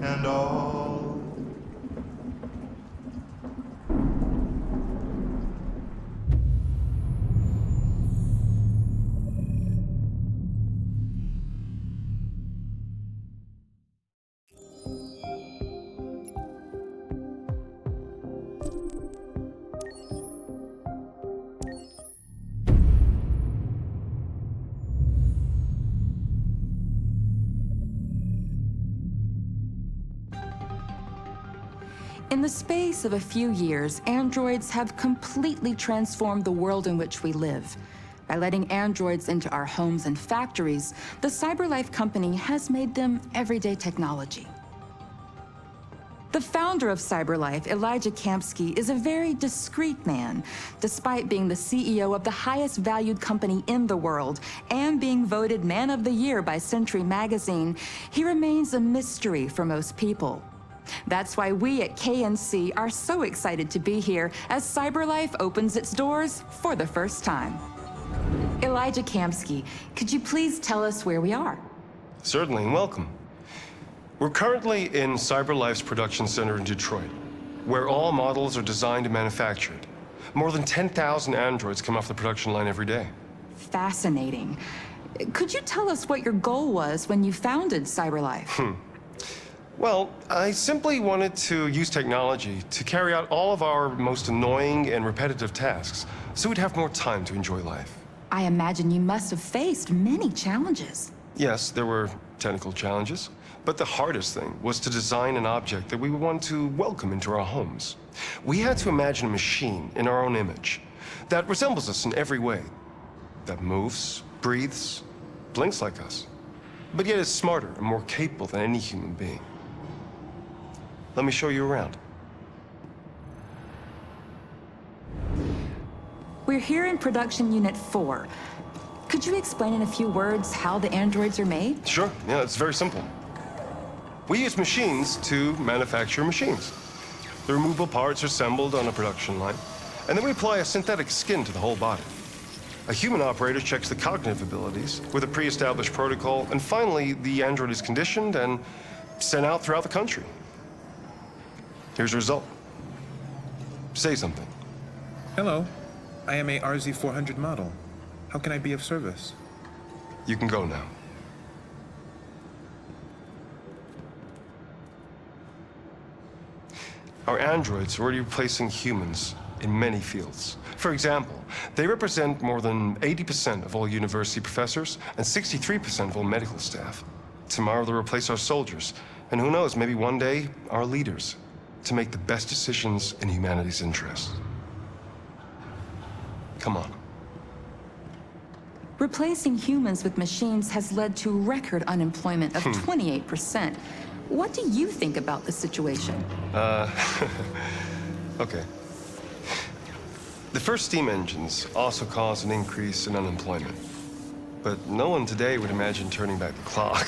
and all. In the space of a few years, androids have completely transformed the world in which we live. By letting androids into our homes and factories, the CyberLife company has made them everyday technology. The founder of CyberLife, Elijah Kamsky, is a very discreet man. Despite being the CEO of the highest valued company in the world and being voted Man of the Year by Century Magazine, he remains a mystery for most people. That's why we at KNC are so excited to be here as CyberLife opens its doors for the first time. Elijah Kamsky, could you please tell us where we are? Certainly, and welcome. We're currently in CyberLife's production center in Detroit, where all models are designed and manufactured. More than 10,000 androids come off the production line every day. Fascinating. Could you tell us what your goal was when you founded CyberLife? Well, I simply wanted to use technology to carry out all of our most annoying and repetitive tasks, so we'd have more time to enjoy life. I imagine you must have faced many challenges. Yes, there were technical challenges, but the hardest thing was to design an object that we would want to welcome into our homes. We had to imagine a machine in our own image that resembles us in every way, that moves, breathes, blinks like us, but yet is smarter and more capable than any human being. Let me show you around. We're here in production unit 4. Could you explain in a few words how the androids are made? Sure, yeah, it's very simple. We use machines to manufacture machines. The removable parts are assembled on a production line, and then we apply a synthetic skin to the whole body. A human operator checks the cognitive abilities with a pre-established protocol, and finally, the android is conditioned and sent out throughout the country. Here's the result. Say something. Hello. I am a RZ400 model. How can I be of service? You can go now. Our androids are already replacing humans in many fields. For example, they represent more than 80% of all university professors and 63% of all medical staff. Tomorrow they'll replace our soldiers, and who knows, maybe one day, our leaders, to make the best decisions in humanity's interest. Come on. Replacing humans with machines has led to record unemployment of 28%. What do you think about the situation? Okay. The first steam engines also caused an increase in unemployment. But no one today would imagine turning back the clock.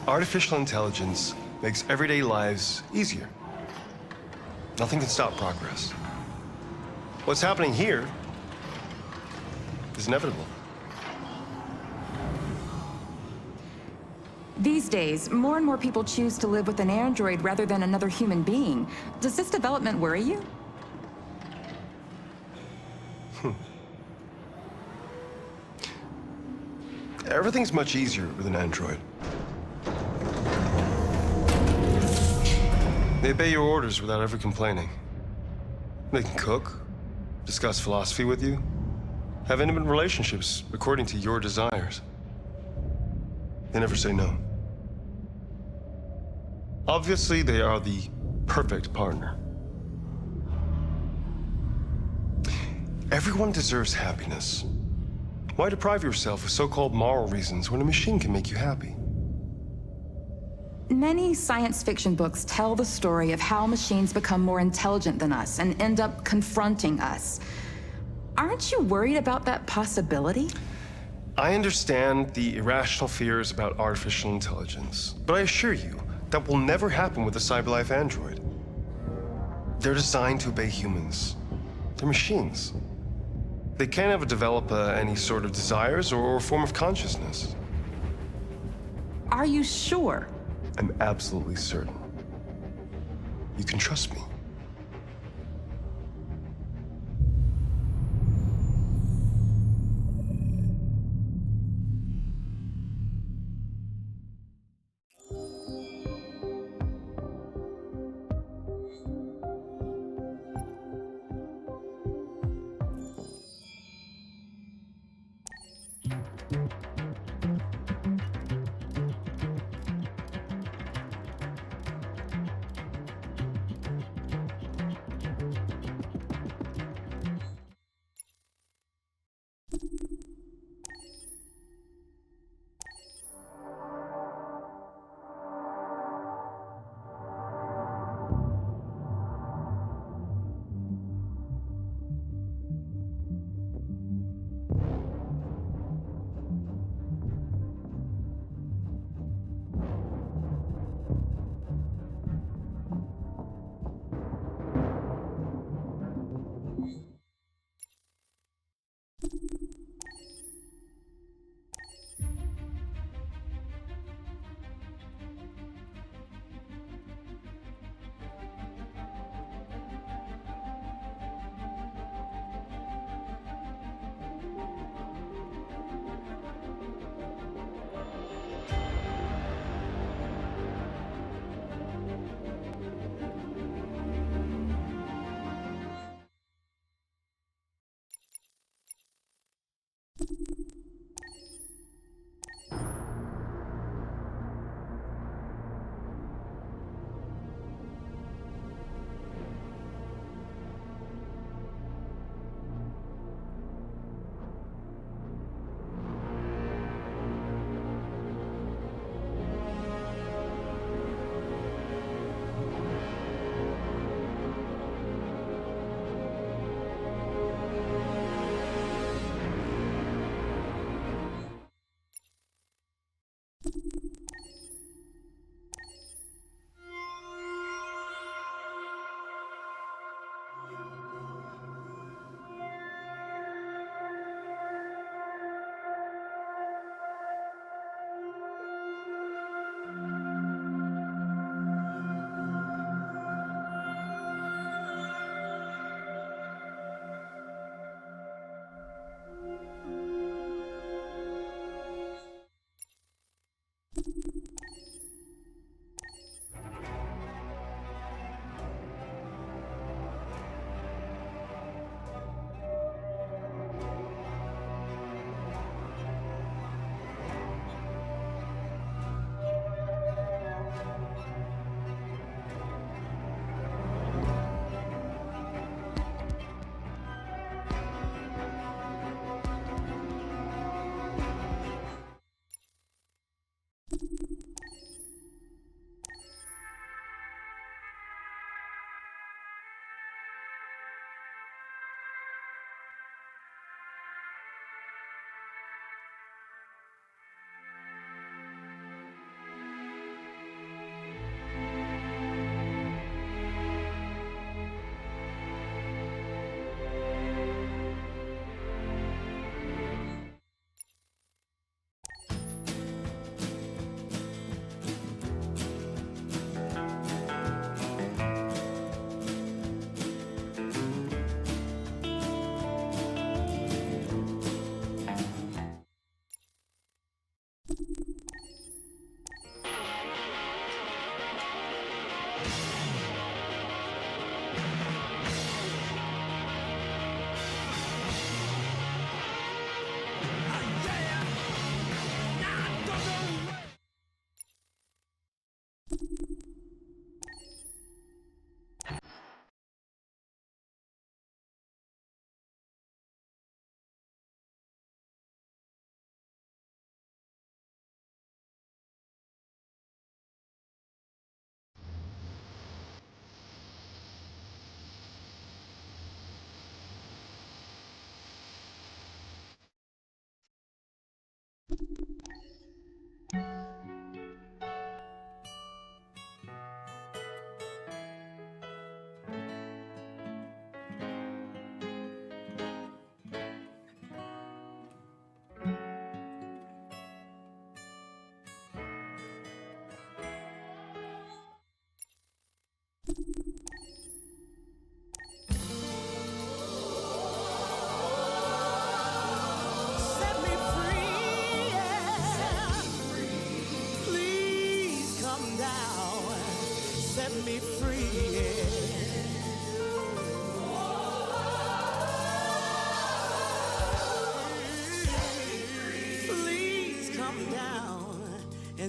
Artificial intelligence makes everyday lives easier. Nothing can stop progress. What's happening here is inevitable. These days, more and more people choose to live with an android rather than another human being. Does this development worry you? Everything's much easier with an android. They obey your orders without ever complaining. They can cook, discuss philosophy with you, have intimate relationships according to your desires. They never say no. Obviously, they are the perfect partner. Everyone deserves happiness. Why deprive yourself of so-called moral reasons when a machine can make you happy? Many science fiction books tell the story of how machines become more intelligent than us and end up confronting us. Aren't you worried about that possibility? I understand the irrational fears about artificial intelligence, but I assure you that will never happen with a CyberLife android. They're designed to obey humans. They're machines. They can't ever develop any sort of desires or form of consciousness. Are you sure? I'm absolutely certain. You can trust me.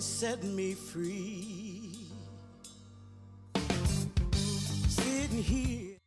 Set me free. Sitting here.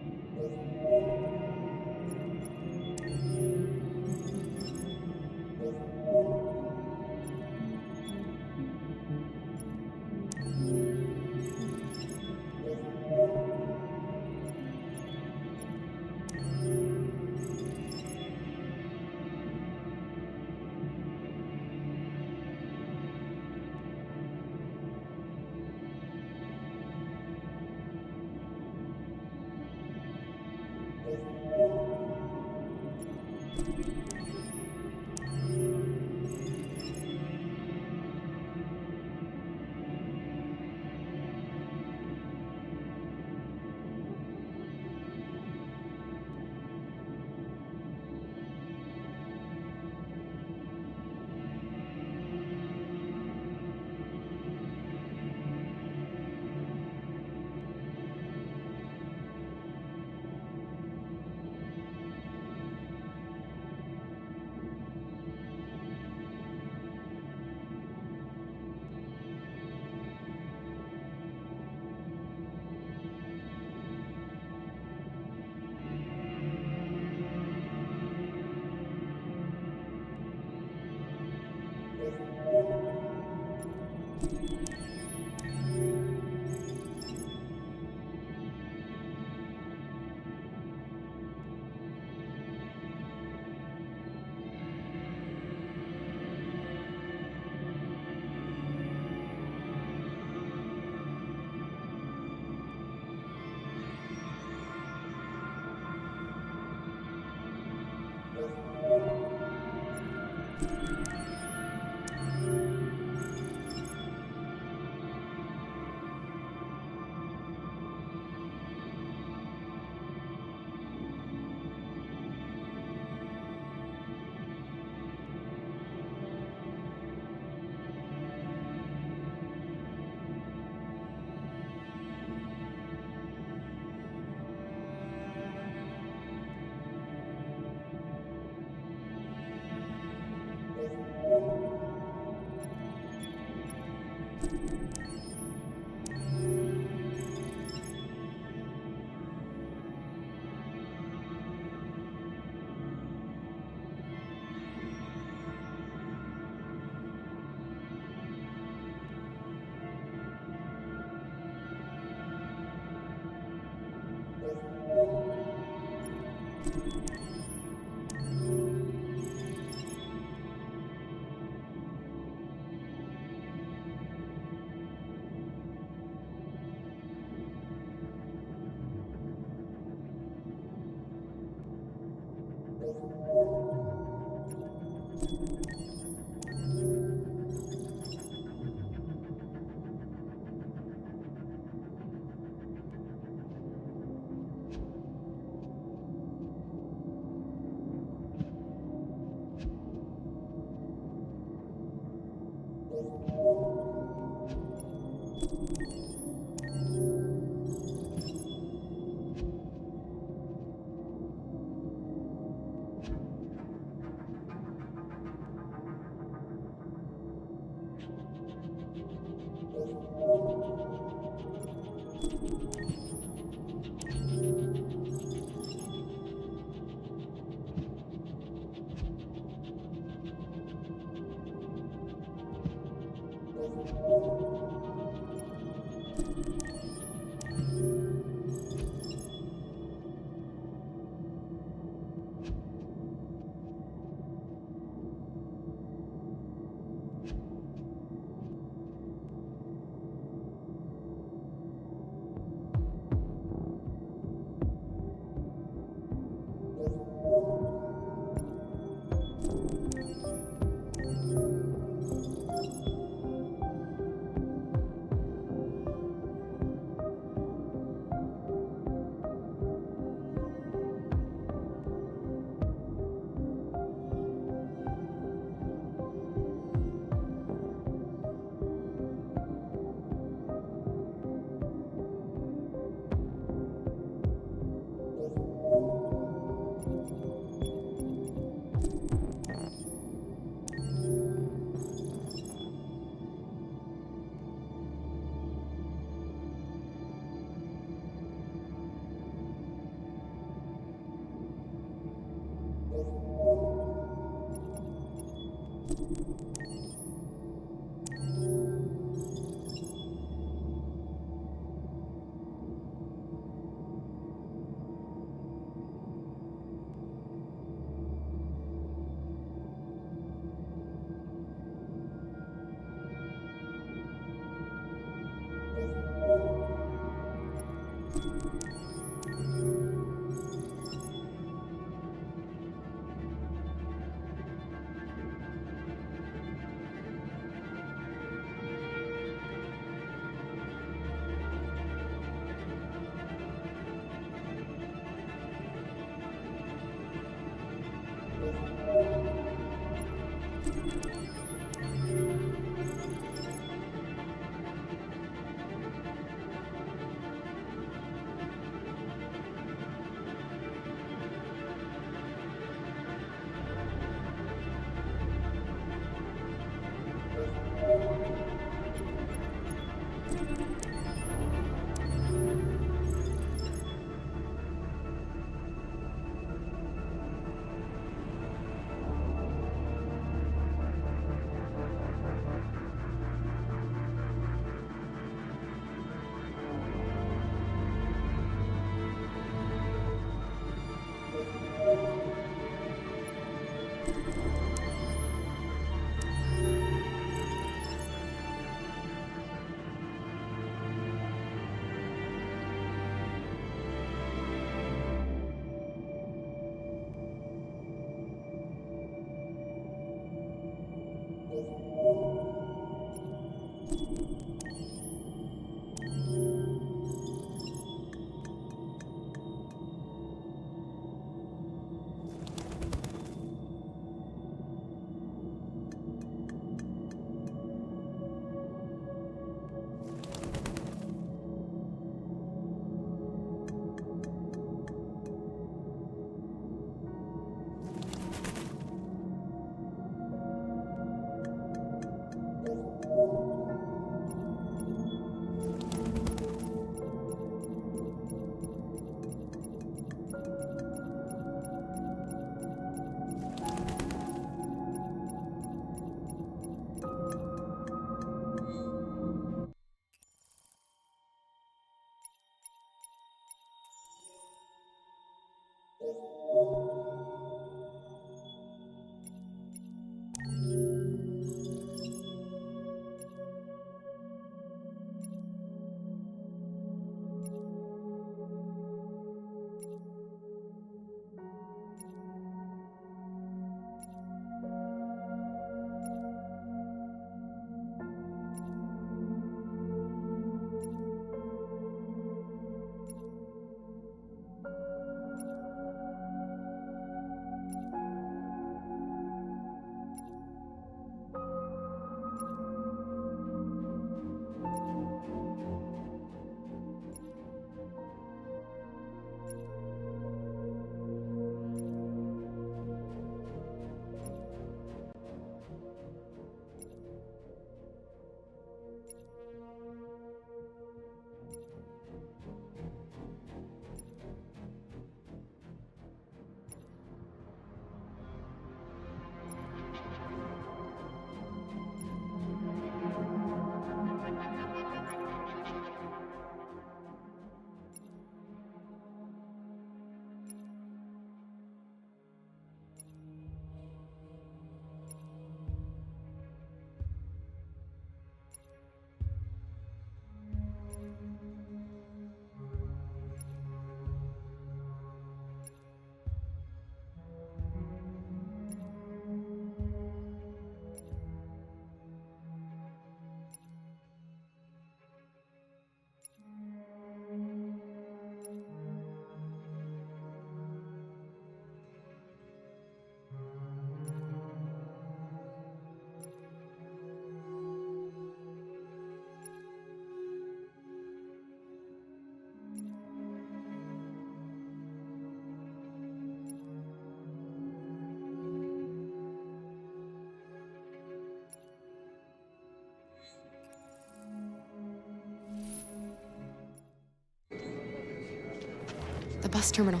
bus terminal.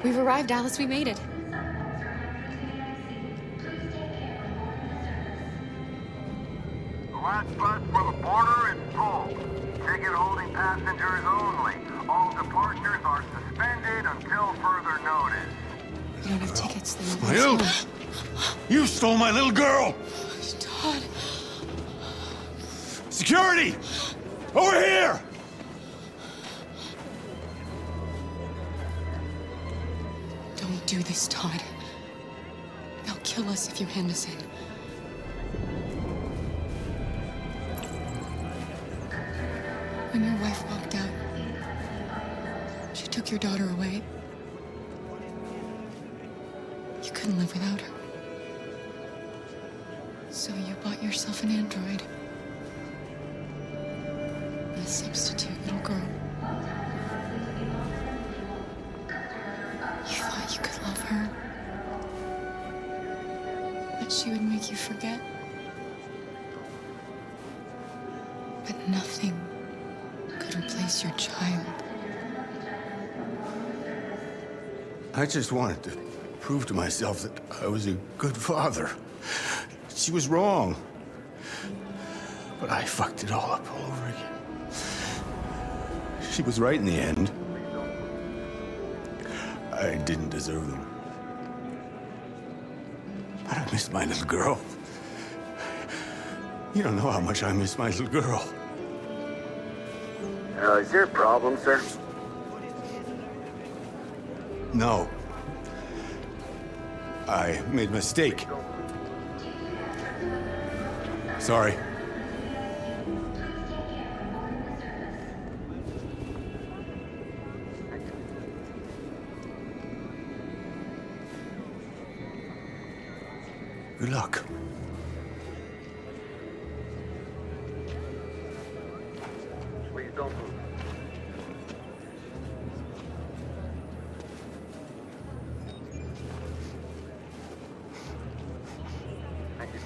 We've arrived, Alice. We made it. The last bus for the border is full. Ticket holding passengers only. All departures are suspended until further notice. We don't have tickets. Then My little... You stole my little girl! Todd. Security! Over here! Don't do this, Todd. They'll kill us if you hand us in. When your wife walked out, she took your daughter away. You couldn't live without her. So you bought yourself an android. A substitute little girl. You thought you could love her. That she would make you forget. But nothing could replace your child. I just wanted to prove to myself that I was a good father. She was wrong. But I fucked it all up all over again. She was right in the end. I didn't deserve them. But I miss my little girl. You don't know how much I miss my little girl. Is there a problem, sir? No. I made a mistake. Sorry. Good luck. Please don't move. Thank you.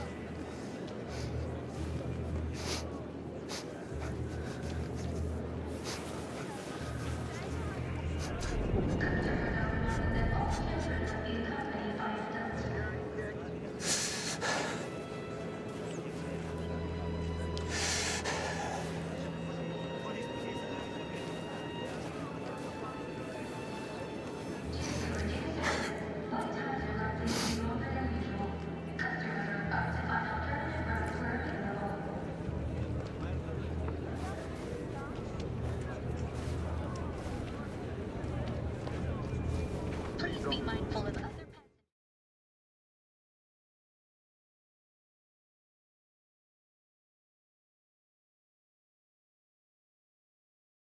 Please be mindful of us.